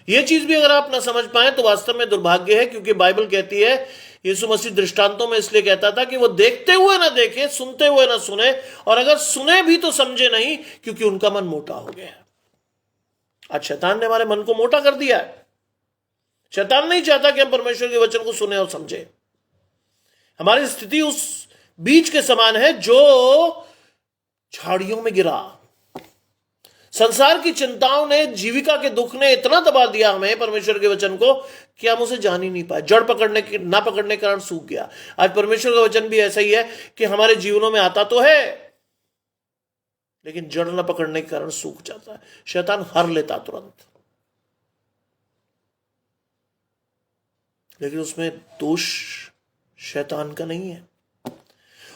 ये चीज भी अगर आप ना समझ पाए तो वास्तव में दुर्भाग्य है, क्योंकि बाइबल कहती है, यीशु मसीह दृष्टांतों में इसलिए कहता था कि वो देखते हुए ना देखे, सुनते हुए ना सुने, और अगर सुने भी तो समझे नहीं, क्योंकि उनका मन मोटा हो गया है। आज शैतान ने हमारे मन को मोटा कर दिया है। शैतान नहीं चाहता कि हम परमेश्वर के वचन को सुने और समझे। हमारी स्थिति उस बीज के समान है जो झाड़ियों में गिरा। संसार की चिंताओं ने, जीविका के दुख ने इतना दबा दिया हमें परमेश्वर के वचन को कि हम उसे जान ही नहीं पाए। जड़ पकड़ने के ना पकड़ने के कारण सूख गया। आज परमेश्वर का वचन भी ऐसा ही है कि हमारे जीवनों में आता तो है, लेकिन जड़ न पकड़ने के कारण सूख जाता है। शैतान हर लेता तुरंत, लेकिन उसमें दोष शैतान का नहीं है,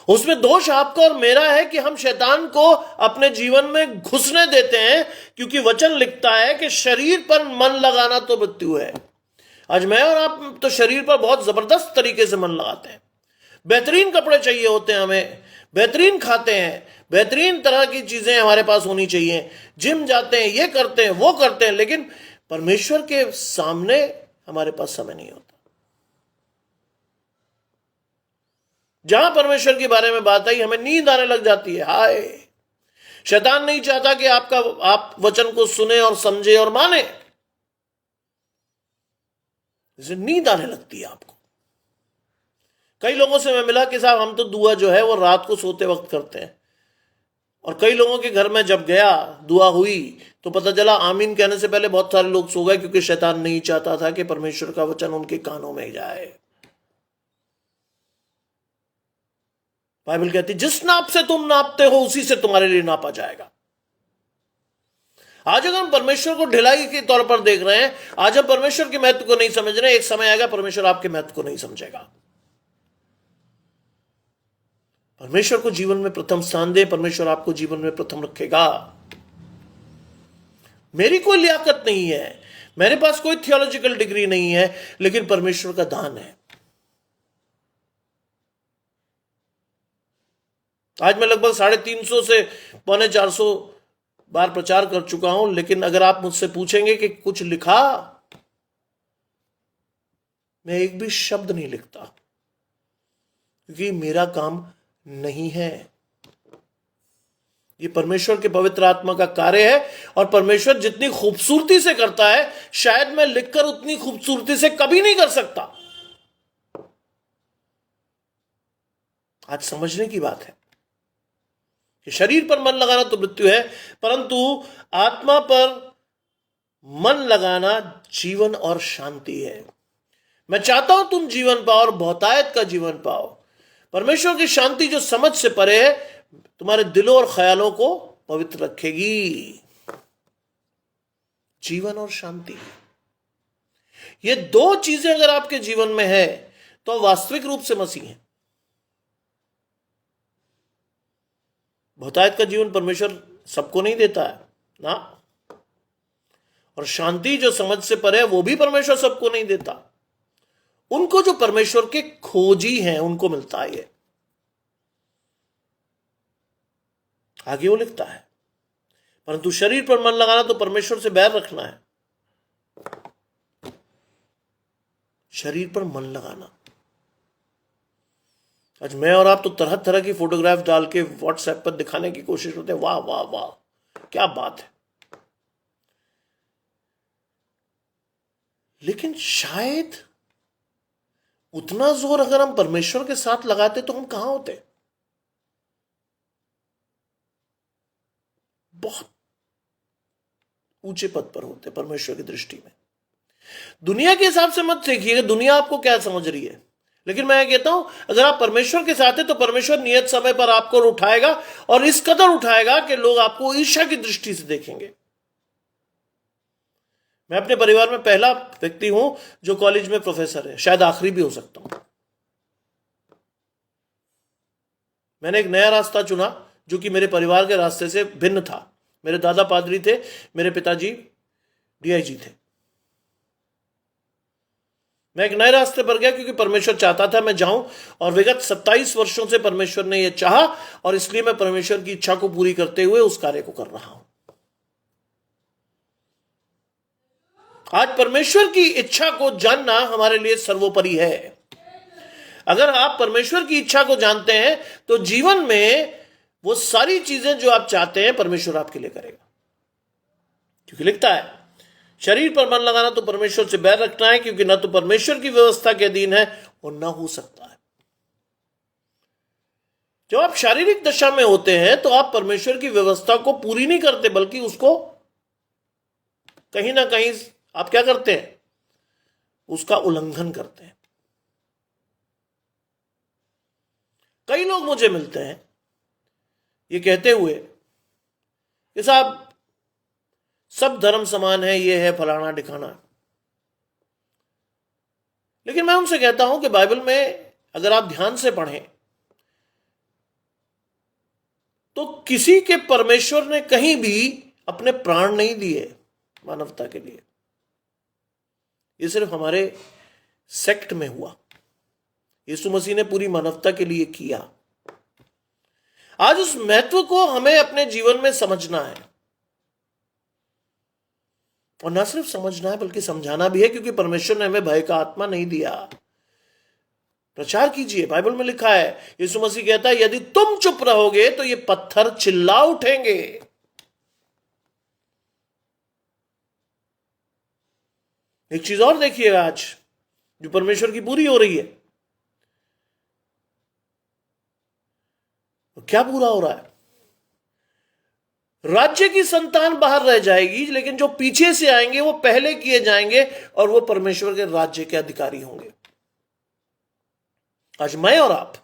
उसमें दोष आपका और मेरा है कि हम शैतान को अपने जीवन में घुसने देते हैं, क्योंकि वचन लिखता है कि शरीर पर मन लगाना तो मृत्यु है। आज मैं और आप तो शरीर पर बहुत जबरदस्त तरीके से मन लगाते हैं। बेहतरीन कपड़े चाहिए होते हैं हमें, बेहतरीन खाते हैं, बेहतरीन तरह की चीजें हमारे पास होनी चाहिए, जिम जाते हैं, ये करते हैं, वो करते हैं, लेकिन परमेश्वर के सामने हमारे पास समय नहीं होता। जहां परमेश्वर के बारे में बात आई, हमें नींद आने लग जाती है। हाय, शैतान नहीं चाहता कि आप वचन को सुने और समझे और माने, इसे नींद आने लगती है आपको। कई लोगों से मैं मिला कि साहब हम तो दुआ जो है वो रात को सोते वक्त करते हैं, और कई लोगों के घर में जब गया, दुआ हुई, तो पता चला आमीन कहने से पहले बहुत सारे लोग सो गए, क्योंकि शैतान नहीं चाहता था कि परमेश्वर का वचन उनके कानों में जाए। बाइबल कहती, जिस नाप से तुम नापते हो उसी से तुम्हारे लिए नापा जाएगा। आज अगर हम परमेश्वर को ढिलाई के तौर पर देख रहे हैं, आज हम परमेश्वर के महत्व को नहीं समझ रहे, एक समय आएगा परमेश्वर आपके महत्व को नहीं समझेगा। परमेश्वर को जीवन में प्रथम स्थान दे, परमेश्वर आपको जीवन में प्रथम रखेगा। मेरी कोई लियाकत नहीं है, मेरे पास कोई थियोलॉजिकल डिग्री नहीं है, लेकिन परमेश्वर का दान है। आज मैं लगभग 350 से 450 बार प्रचार कर चुका हूं, लेकिन अगर आप मुझसे पूछेंगे कि कुछ लिखा, मैं एक भी शब्द नहीं लिखता, क्योंकि मेरा काम नहीं है। ये परमेश्वर के पवित्र आत्मा का कार्य है, और परमेश्वर जितनी खूबसूरती से करता है, शायद मैं लिखकर उतनी खूबसूरती से कभी नहीं कर सकता। आज समझने की बात है कि शरीर पर मन लगाना तो मृत्यु है, परंतु आत्मा पर मन लगाना जीवन और शांति है। मैं चाहता हूं तुम जीवन पाओ और बहुतायत का जीवन पाओ। परमेश्वर की शांति जो समझ से परे है, तुम्हारे दिलों और ख्यालों को पवित्र रखेगी। जीवन और शांति, ये दो चीजें अगर आपके जीवन में है तो वास्तविक रूप से मसीह है। बहुतायत का जीवन परमेश्वर सबको नहीं देता है ना, और शांति जो समझ से परे है वो भी परमेश्वर सबको नहीं देता। उनको जो परमेश्वर के खोजी हैं उनको मिलता है ये। आगे वो लिखता है, परंतु शरीर पर मन लगाना तो परमेश्वर से बैर रखना है। शरीर पर मन लगाना, आज मैं और आप तो तरह तरह की फोटोग्राफ डाल के व्हाट्सएप पर दिखाने की कोशिश करते हैं, वाह वाह वाह क्या बात है, लेकिन शायद उतना जोर अगर हम परमेश्वर के साथ लगाते तो हम कहां होते। बहुत ऊंचे पद पर होते हैं परमेश्वर की दृष्टि में। दुनिया के हिसाब से मत देखिएगा दुनिया आपको क्या समझ रही है, लेकिन मैं कहता हूं अगर आप परमेश्वर के साथ हैं तो परमेश्वर नियत समय पर आपको उठाएगा, और इस कदर उठाएगा कि लोग आपको ईर्ष्या की दृष्टि से देखेंगे। मैं अपने परिवार में पहला व्यक्ति हूं जो कॉलेज में प्रोफेसर है, शायद आखिरी भी हो सकता हूं। मैंने एक नया रास्ता चुना जो कि मेरे परिवार के रास्ते से भिन्न था। मेरे दादा पादरी थे, मेरे पिताजी डीआईजी थे। मैं एक नए रास्ते पर गया क्योंकि परमेश्वर चाहता था मैं जाऊं, और विगत 27 वर्षों से परमेश्वर ने यह चाहा, और इसलिए मैं परमेश्वर की इच्छा को पूरी करते हुए उस कार्य को कर रहा हूं। आज परमेश्वर की इच्छा को जानना हमारे लिए सर्वोपरि है। अगर आप परमेश्वर की इच्छा को जानते हैं तो जीवन में वो सारी चीजें जो आप चाहते हैं परमेश्वर आपके लिए करेगा। क्योंकि लिखता है शरीर पर मन लगाना तो परमेश्वर से बैर रखना है, क्योंकि ना तो परमेश्वर की व्यवस्था के अधीन है और ना हो सकता है। जब आप शारीरिक दशा में होते हैं तो आप परमेश्वर की व्यवस्था को पूरी नहीं करते, बल्कि उसको कहीं ना कहीं आप क्या करते हैं, उसका उल्लंघन करते हैं। कई लोग मुझे मिलते हैं ये कहते हुए कि साहब सब धर्म समान है, ये है फलाना ढिकाना। लेकिन मैं उनसे कहता हूं कि बाइबल में अगर आप ध्यान से पढ़ें तो किसी के परमेश्वर ने कहीं भी अपने प्राण नहीं दिए मानवता के लिए। ये सिर्फ हमारे सेक्ट में हुआ। यीशु मसीह ने पूरी मानवता के लिए किया। आज उस महत्व को हमें अपने जीवन में समझना है, और ना सिर्फ समझना है बल्कि समझाना भी है, क्योंकि परमेश्वर ने हमें भय का आत्मा नहीं दिया। प्रचार कीजिए। बाइबल में लिखा है, यीशु मसीह कहता है यदि तुम चुप रहोगे तो ये पत्थर चिल्ला उठेंगे। एक चीज और देखिएगा आज जो परमेश्वर की पूरी हो रही है। तो क्या पूरा हो रहा है? राज्य की संतान बाहर रह जाएगी, लेकिन जो पीछे से आएंगे वो पहले किए जाएंगे और वो परमेश्वर के राज्य के अधिकारी होंगे। आज मैं और आप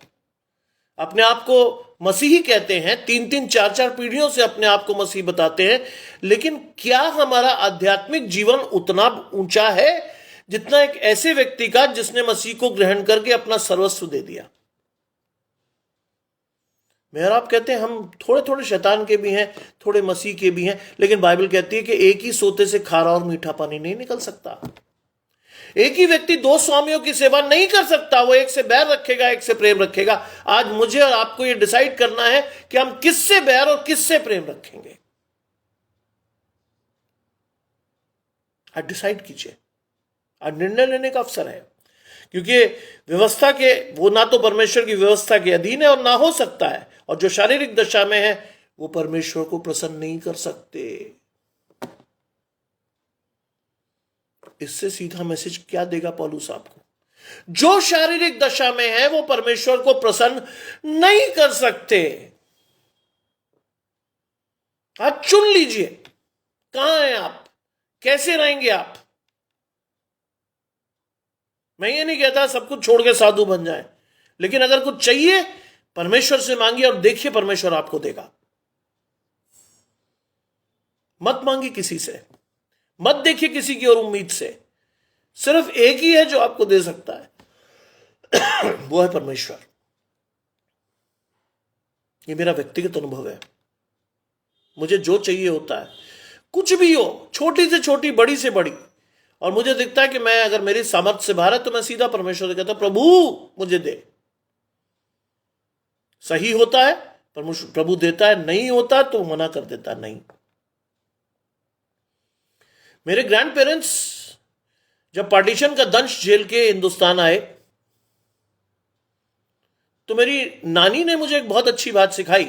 अपने आप को मसीही कहते हैं, 3-3 4-4 पीढ़ियों से अपने आप को मसीह बताते हैं, लेकिन क्या हमारा आध्यात्मिक जीवन उतना ऊंचा है जितना एक ऐसे व्यक्ति का जिसने मसीह को ग्रहण करके अपना सर्वस्व दे दिया? मेरा आप कहते हैं हम थोड़े थोड़े शैतान के भी हैं, थोड़े मसीह के भी हैं, लेकिन बाइबल कहती है कि एक ही सोते से खारा और मीठा पानी नहीं निकल सकता। एक ही व्यक्ति 2 स्वामियों की सेवा नहीं कर सकता। वो एक से बैर रखेगा, एक से प्रेम रखेगा। आज मुझे और आपको ये डिसाइड करना है कि हम किससे बैर और किससे प्रेम रखेंगे। आज डिसाइड कीजिए। आज निर्णय लेने का अवसर है, क्योंकि व्यवस्था के वो ना तो परमेश्वर की व्यवस्था के अधीन है और ना हो सकता है, और जो शारीरिक दशा में है वो परमेश्वर को प्रसन्न नहीं कर सकते। इससे सीधा मैसेज क्या देगा पौलुस आपको? जो शारीरिक दशा में है वो परमेश्वर को प्रसन्न नहीं कर सकते। आज चुन लीजिए कहां हैं आप, कैसे रहेंगे आप। मैं ये नहीं कहता सब कुछ छोड़ के साधु बन जाए, लेकिन अगर कुछ चाहिए परमेश्वर से मांगिए और देखिए परमेश्वर आपको देगा। मत मांगिए किसी से, मत देखिए किसी की और उम्मीद से। सिर्फ एक ही है जो आपको दे सकता है, वो है परमेश्वर। ये मेरा व्यक्तिगत अनुभव है। मुझे जो चाहिए होता है, कुछ भी हो, छोटी से छोटी, बड़ी से बड़ी, और मुझे दिखता है कि मैं अगर मेरी सामर्थ्य से बाहर है तो मैं सीधा परमेश्वर से कहता हूं प्रभु मुझे दे। सही होता है प्रभु देता है, नहीं होता तो मना कर देता है, नहीं। मेरे ग्रैंड पेरेंट्स जब पार्टीशन का दंश झेल के हिंदुस्तान आए तो मेरी नानी ने मुझे एक बहुत अच्छी बात सिखाई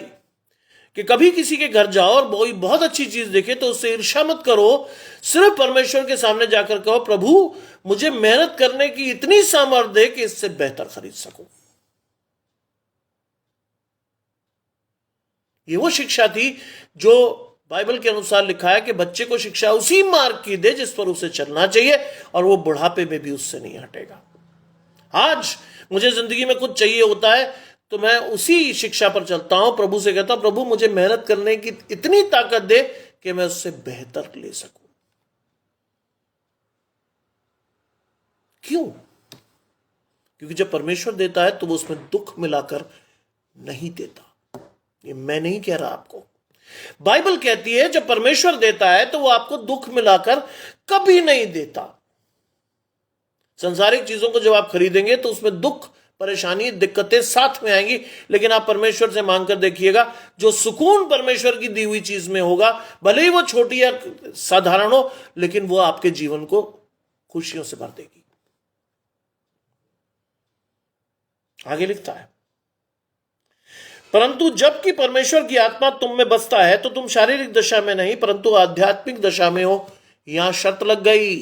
कि कभी किसी के घर जाओ और कोई बहुत अच्छी चीज देखे तो उससे ईर्ष्या मत करो। सिर्फ परमेश्वर के सामने जाकर कहो प्रभु मुझे मेहनत करने की इतनी सामर्थ्य दे कि इससे बेहतर खरीद सकूं। ये वो शिक्षा थी जो बाइबल के अनुसार लिखा है कि बच्चे को शिक्षा उसी मार्ग की दे जिस पर उसे चलना चाहिए, और वो बुढ़ापे में भी उससे नहीं हटेगा। आज मुझे जिंदगी में कुछ चाहिए होता है तो मैं उसी शिक्षा पर चलता हूं, प्रभु से कहता हूं, प्रभु मुझे मेहनत करने की इतनी ताकत दे कि मैं उससे बेहतर ले सकूं। क्यों? क्योंकि जब परमेश्वर देता है तो वो उसमें दुख मिलाकर नहीं देता। ये मैं नहीं कह रहा आपको, बाइबल कहती है जब परमेश्वर देता है तो वो आपको दुख मिलाकर कभी नहीं देता। सांसारिक चीजों को जब आप खरीदेंगे तो उसमें दुख, परेशानी, दिक्कतें साथ में आएंगी, लेकिन आप परमेश्वर से मांगकर देखिएगा, जो सुकून परमेश्वर की दी हुई चीज में होगा, भले ही वो छोटी या साधारण हो, लेकिन वो आपके जीवन को खुशियों से भर देगी। आगे लिखता है, परंतु जबकि परमेश्वर की आत्मा तुम में बसता है तो तुम शारीरिक दशा में नहीं परंतु आध्यात्मिक दशा में हो। यहां शर्त लग गई।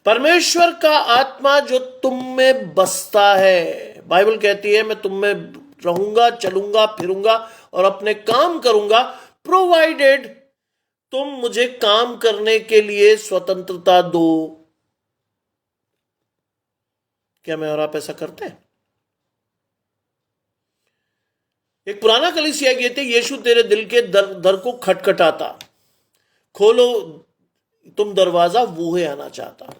परमेश्वर का आत्मा जो तुम में बसता है, बाइबल कहती है मैं तुम में रहूंगा, चलूंगा, फिरूंगा और अपने काम करूंगा, प्रोवाइडेड तुम मुझे काम करने के लिए स्वतंत्रता दो। क्या मैं और आप ऐसा करते हैं? एक पुराना कलीसिया गीत है, यीशु तेरे दिल के दर को खटखटाता, खोलो तुम दरवाजा, वो है आना चाहता।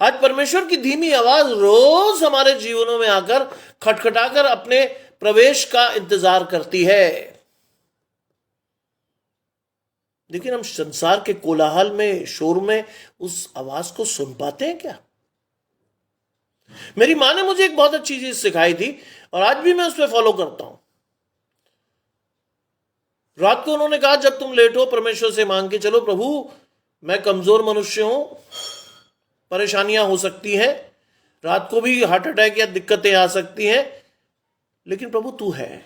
आज परमेश्वर की धीमी आवाज रोज हमारे जीवनों में आकर खटखटाकर अपने प्रवेश का इंतजार करती है। लेकिन हम संसार के कोलाहल में, शोर में उस आवाज को सुन पाते हैं क्या? मेरी मां ने मुझे एक बहुत अच्छी चीज सिखाई थी और आज भी मैं उस पर फॉलो करता हूं। रात को उन्होंने कहा जब तुम लेटो परमेश्वर से मांग के चलो, प्रभु मैं कमजोर मनुष्य हूं, परेशानियां हो सकती हैं, रात को भी हार्ट अटैक या दिक्कतें आ सकती हैं, लेकिन प्रभु तू है,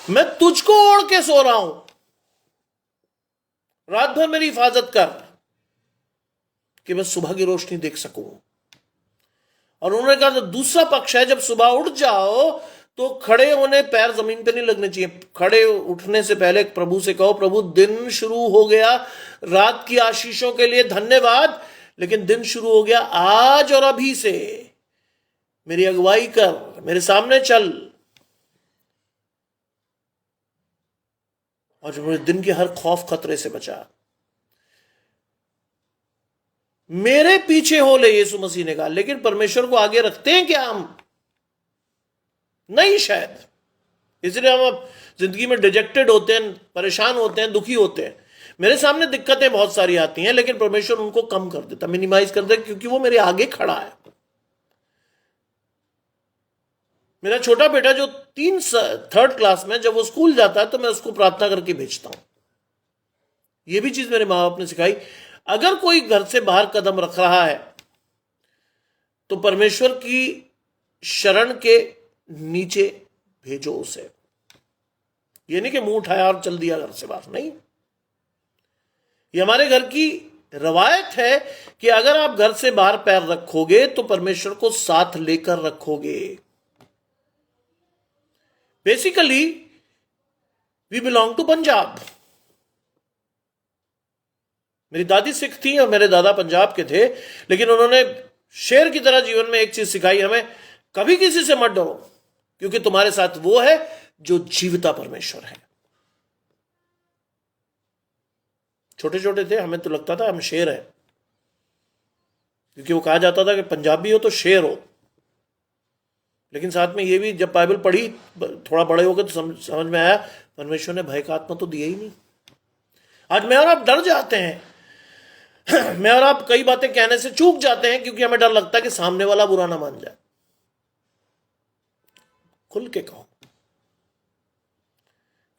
मैं तुझको ओढ़ के सो रहा हूं, रात भर मेरी हिफाजत कर कि मैं सुबह की रोशनी देख सकूं। और उन्होंने कहा दूसरा पक्ष है, जब सुबह उठ जाओ तो खड़े होने, पैर जमीन पे नहीं लगने चाहिए, खड़े उठने से पहले प्रभु से कहो, प्रभु दिन शुरू हो गया, रात की आशीषों के लिए धन्यवाद, लेकिन दिन शुरू हो गया, आज और अभी से मेरी अगुवाई कर, मेरे सामने चल, और जो मुझे दिन के हर खौफ खतरे से बचा। मेरे पीछे हो ले, यीशु मसीह ने कहा। लेकिन परमेश्वर को आगे रखते हैं क्या हम? नहीं, शायद इसलिए हम अब जिंदगी में डिजेक्टेड होते हैं, परेशान होते हैं, दुखी होते हैं। मेरे सामने दिक्कतें बहुत सारी आती हैं, लेकिन परमेश्वर उनको कम कर देता, मिनिमाइज कर देता, क्योंकि वो मेरे आगे खड़ा है। मेरा छोटा बेटा जो 3rd क्लास में, जब वो स्कूल जाता है तो मैं उसको प्रार्थना करके भेजता हूं। ये भी चीज मेरे माँ बाप ने सिखाई, अगर कोई घर से बाहर कदम रख रहा है तो परमेश्वर की शरण के नीचे भेजो उसे। ये नहीं कि मुंह उठाया और चल दिया घर से बाहर, नहीं। ये हमारे घर की रवायत है कि अगर आप घर से बाहर पैर रखोगे तो परमेश्वर को साथ लेकर रखोगे। Basically we belong to Punjab. मेरी दादी सिख थी और मेरे दादा पंजाब के थे, लेकिन उन्होंने शेर की तरह जीवन में एक चीज सिखाई हमें, कभी किसी से मत डरो, क्योंकि तुम्हारे साथ वो है जो जीविता परमेश्वर है। छोटे छोटे थे, हमें तो लगता था हम शेर हैं, क्योंकि वो कहा जाता था कि पंजाबी हो तो शेर हो। लेकिन साथ में ये भी, जब बाइबल पढ़ी थोड़ा बड़े हो गए तो समझ में आया, परमेश्वर ने भय का आत्मा तो दिया ही नहीं। आज मैं और आप डर जाते हैं मैं और आप कई बातें कहने से चूक जाते हैं, क्योंकि हमें डर लगता है कि सामने वाला बुरा ना मान जाए। खुल के कहो,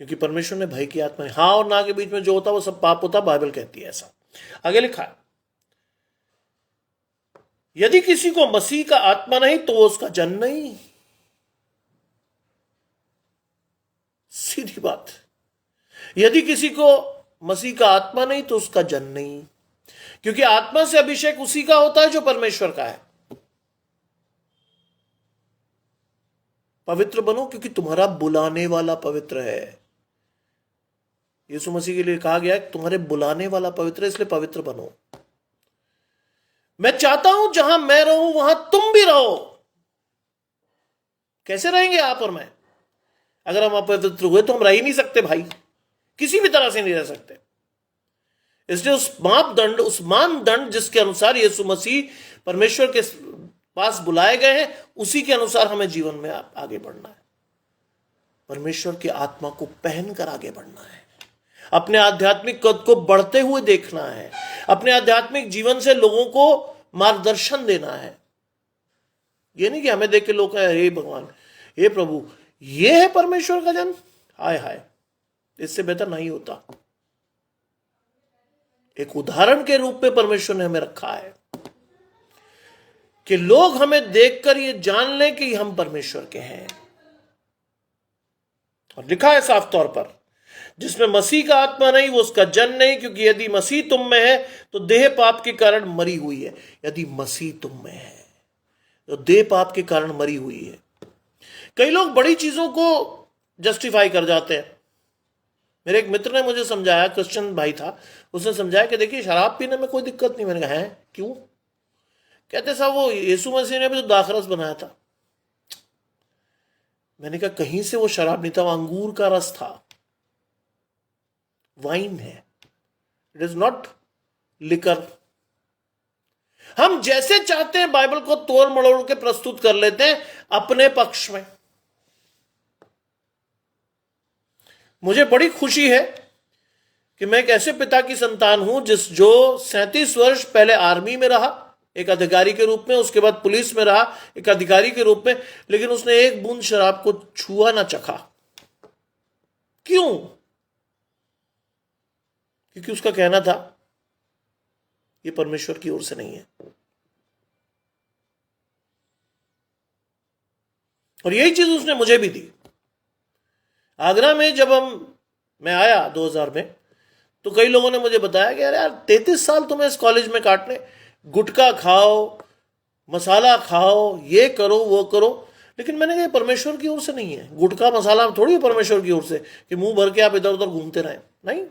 क्योंकि परमेश्वर ने भय की आत्मा, हाँ और ना के बीच में जो होता वो सब पाप होता, बाइबल कहती है ऐसा। आगे लिखा है, यदि किसी को मसीह का आत्मा नहीं तो वो उसका जन नहीं। सीधी बात, यदि किसी को मसीह का आत्मा नहीं तो उसका जन नहीं, क्योंकि आत्मा से अभिषेक उसी का होता है जो परमेश्वर का है। पवित्र बनो क्योंकि तुम्हारा बुलाने वाला पवित्र है। यीशु मसीह के लिए कहा गया है तुम्हारे बुलाने वाला पवित्र है, इसलिए पवित्र बनो। मैं चाहता हूं जहां मैं रहूं वहां तुम भी रहो। कैसे रहेंगे आप और मैं? अगर हम अपवित्र हुए तो हम रह ही नहीं सकते भाई, किसी भी तरह से नहीं रह सकते। इसलिए उस मापदंड, उस मानदंड जिसके अनुसार यीशु मसीह परमेश्वर के पास बुलाए गए हैं, उसी के अनुसार हमें जीवन में आगे बढ़ना है। परमेश्वर की आत्मा को पहनकर आगे बढ़ना है, अपने आध्यात्मिक कद को बढ़ते हुए देखना है, अपने आध्यात्मिक जीवन से लोगों को मार्गदर्शन देना है। ये नहीं कि हमें देख के लोग कहें हे भगवान, हे प्रभु, ये है परमेश्वर का जन, हाय हाय। इससे बेहतर नहीं होता। एक उदाहरण के रूप में परमेश्वर ने हमें रखा है कि लोग हमें देखकर ये जान लें कि हम परमेश्वर के हैं। और लिखा है साफ तौर पर, जिसमें मसीह का आत्मा नहीं वो उसका जन नहीं, क्योंकि यदि मसीह तुम में है तो देह पाप के कारण मरी हुई है। यदि मसीह तुम में है तो देह पाप के कारण मरी हुई है। कई लोग बड़ी चीजों को जस्टिफाई कर जाते हैं। मेरे एक मित्र ने मुझे समझाया, क्रिश्चियन भाई था, उसने समझाया कि देखिए शराब पीने में कोई दिक्कत नहीं। मैंने कहा है क्यों? कहते साहब वो यीशु मसीह ने भी तो दाखरस बनाया था। मैंने कहा कहीं से वो शराब नहीं था, वो अंगूर का रस था, वाइन है, इट इज नॉट लिकर। हम जैसे चाहते हैं बाइबल को तोड़ मड़ोड़ के प्रस्तुत कर लेते हैं अपने पक्ष में। मुझे बड़ी खुशी है कि मैं एक ऐसे पिता की संतान हूं जो 37 वर्ष पहले आर्मी में रहा एक अधिकारी के रूप में, उसके बाद पुलिस में रहा एक अधिकारी के रूप में, लेकिन उसने एक बूंद शराब को छुआ ना चखा। क्यों? क्योंकि उसका कहना था ये परमेश्वर की ओर से नहीं है। और यही चीज उसने मुझे भी दी। आगरा में जब मैं आया 2000 में, तो कई लोगों ने मुझे बताया कि यार 33 साल तुम्हें इस कॉलेज में काटने, गुटखा खाओ, मसाला खाओ, ये करो वो करो। लेकिन मैंने कहा परमेश्वर की ओर से नहीं है। गुटखा मसाला थोड़ी है परमेश्वर की ओर से कि मुंह भर के आप इधर उधर घूमते रहें। नहीं,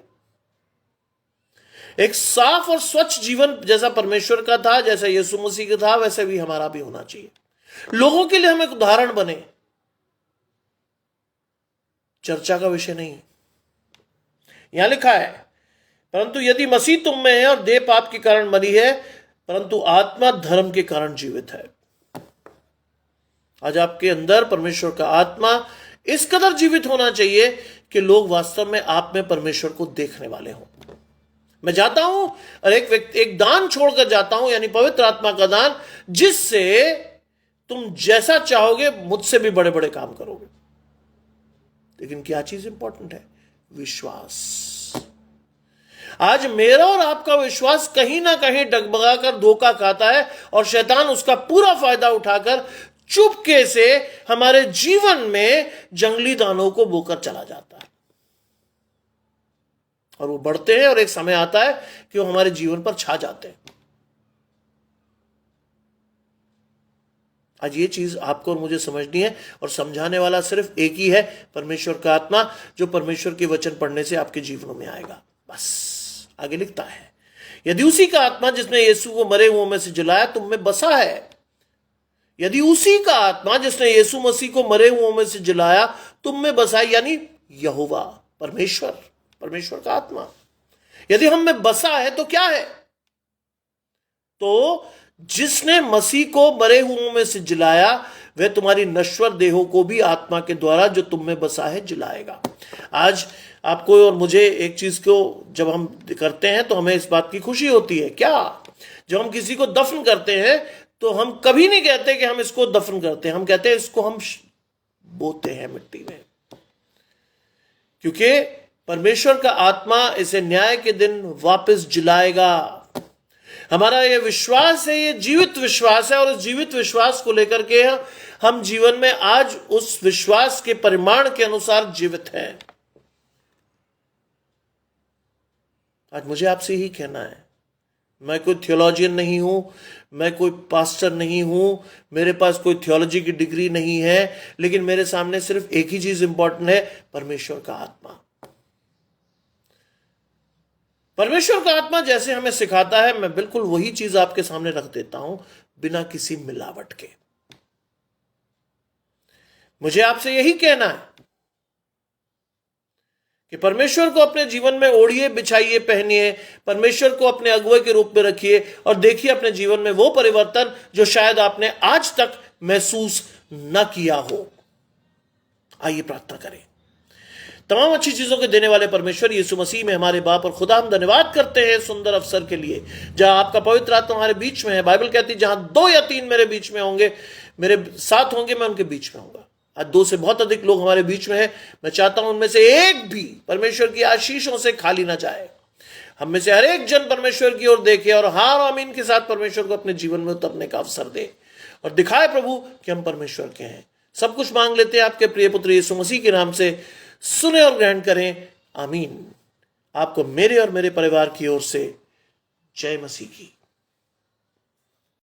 एक साफ और स्वच्छ जीवन जैसा परमेश्वर का था, जैसा यीशु मसीह का था, वैसे भी हमारा भी होना चाहिए। लोगों के लिए हम एक उदाहरण बने, चर्चा का विषय नहीं। यहां लिखा है परंतु यदि मसीह तुम में है और देह पाप के कारण मरी है परंतु आत्मा धर्म के कारण जीवित है। आज आपके अंदर परमेश्वर का आत्मा इस कदर जीवित होना चाहिए कि लोग वास्तव में आप में परमेश्वर को देखने वाले हों। मैं जाता हूं और एक दान छोड़कर जाता हूं, यानी पवित्र आत्मा का दान, जिससे तुम जैसा चाहोगे मुझसे भी बड़े बड़े काम करोगे। लेकिन क्या चीज इंपॉर्टेंट है? विश्वास। आज मेरा और आपका विश्वास कहीं ना कहीं डगमगाकर धोखा खाता है और शैतान उसका पूरा फायदा उठाकर चुपके से हमारे जीवन में जंगली दानों को बोकर चला जाता है। और वो बढ़ते हैं और एक समय आता है कि वो हमारे जीवन पर छा जाते हैं। आज ये चीज आपको और मुझे समझनी है, और समझाने वाला सिर्फ एक ही है, परमेश्वर का आत्मा, जो परमेश्वर के वचन पढ़ने से आपके जीवनों में आएगा। बस। आगे लिखता है, यदि उसी का आत्मा जिसने यीशु को मरे हुओं में से जिलाया तुम में बसा है। यदि उसी का आत्मा जिसने यीशु मसीह को मरे हुओं में से जिलाया तुम में बसा है, यानी यहोवा, परमेश्वर का आत्मा यदि हम में बसा है तो क्या है? तो जिसने मसीह को मरे हुओं में से जिलाया वह तुम्हारी नश्वर देहों को भी आत्मा के द्वारा जो तुम में बसा है जिलाएगा। आज आपको और मुझे एक चीज को जब हम करते हैं तो हमें इस बात की खुशी होती है। क्या? जब हम किसी को दफन करते हैं तो हम कभी नहीं कहते कि हम इसको दफन करते हैं, हम कहते हैं इसको हम बोते हैं मिट्टी में, क्योंकि परमेश्वर का आत्मा इसे न्याय के दिन वापस जिलाएगा। हमारा ये विश्वास है, ये जीवित विश्वास है, और इस जीवित विश्वास को लेकर के हम जीवन में आज उस विश्वास के परिमाण के अनुसार जीवित हैं। आज मुझे आपसे यही कहना है, मैं कोई थियोलॉजियन नहीं हूं, मैं कोई पास्टर नहीं हूं, मेरे पास कोई थियोलॉजी की डिग्री नहीं है, लेकिन मेरे सामने सिर्फ एक ही चीज इंपॉर्टेंट है, परमेश्वर का आत्मा। परमेश्वर का आत्मा जैसे हमें सिखाता है, मैं बिल्कुल वही चीज आपके सामने रख देता हूं, बिना किसी मिलावट के। मुझे आपसे यही कहना है कि परमेश्वर को अपने जीवन में ओढ़िए, बिछाइए, पहनिए, परमेश्वर को अपने अगुवे के रूप में रखिए और देखिए अपने जीवन में वो परिवर्तन जो शायद आपने आज तक महसूस न किया हो। आइए प्रार्थना करें। तमाम अच्छी चीजों के देने वाले परमेश्वर यीशु मसीह में हमारे बाप और खुदा, हम धन्यवाद करते हैं सुंदर अवसर के लिए जहां आपका पवित्र आत्मा हमारे बीच में है। बाइबल कहती है, जहां 2 या 3 मेरे बीच में होंगे, मेरे साथ होंगे, मैं उनके बीच में होऊंगा। आज 2 से बहुत अधिक लोग हमारे बीच में है। मैं चाहता हूं उनमें से एक भी परमेश्वर की आशीषों से खाली ना जाए। हम में से हर एक जन परमेश्वर की ओर देखे और हार और आमीन के साथ परमेश्वर को अपने जीवन में उतरने का अवसर दे और दिखाए प्रभु कि हम परमेश्वर के हैं। सब कुछ मांग लेते हैं आपके प्रिय पुत्र यीशु मसीह के नाम से। सुने और ग्रहण करें, आमीन। आपको मेरे और मेरे परिवार की ओर से जय मसीह की।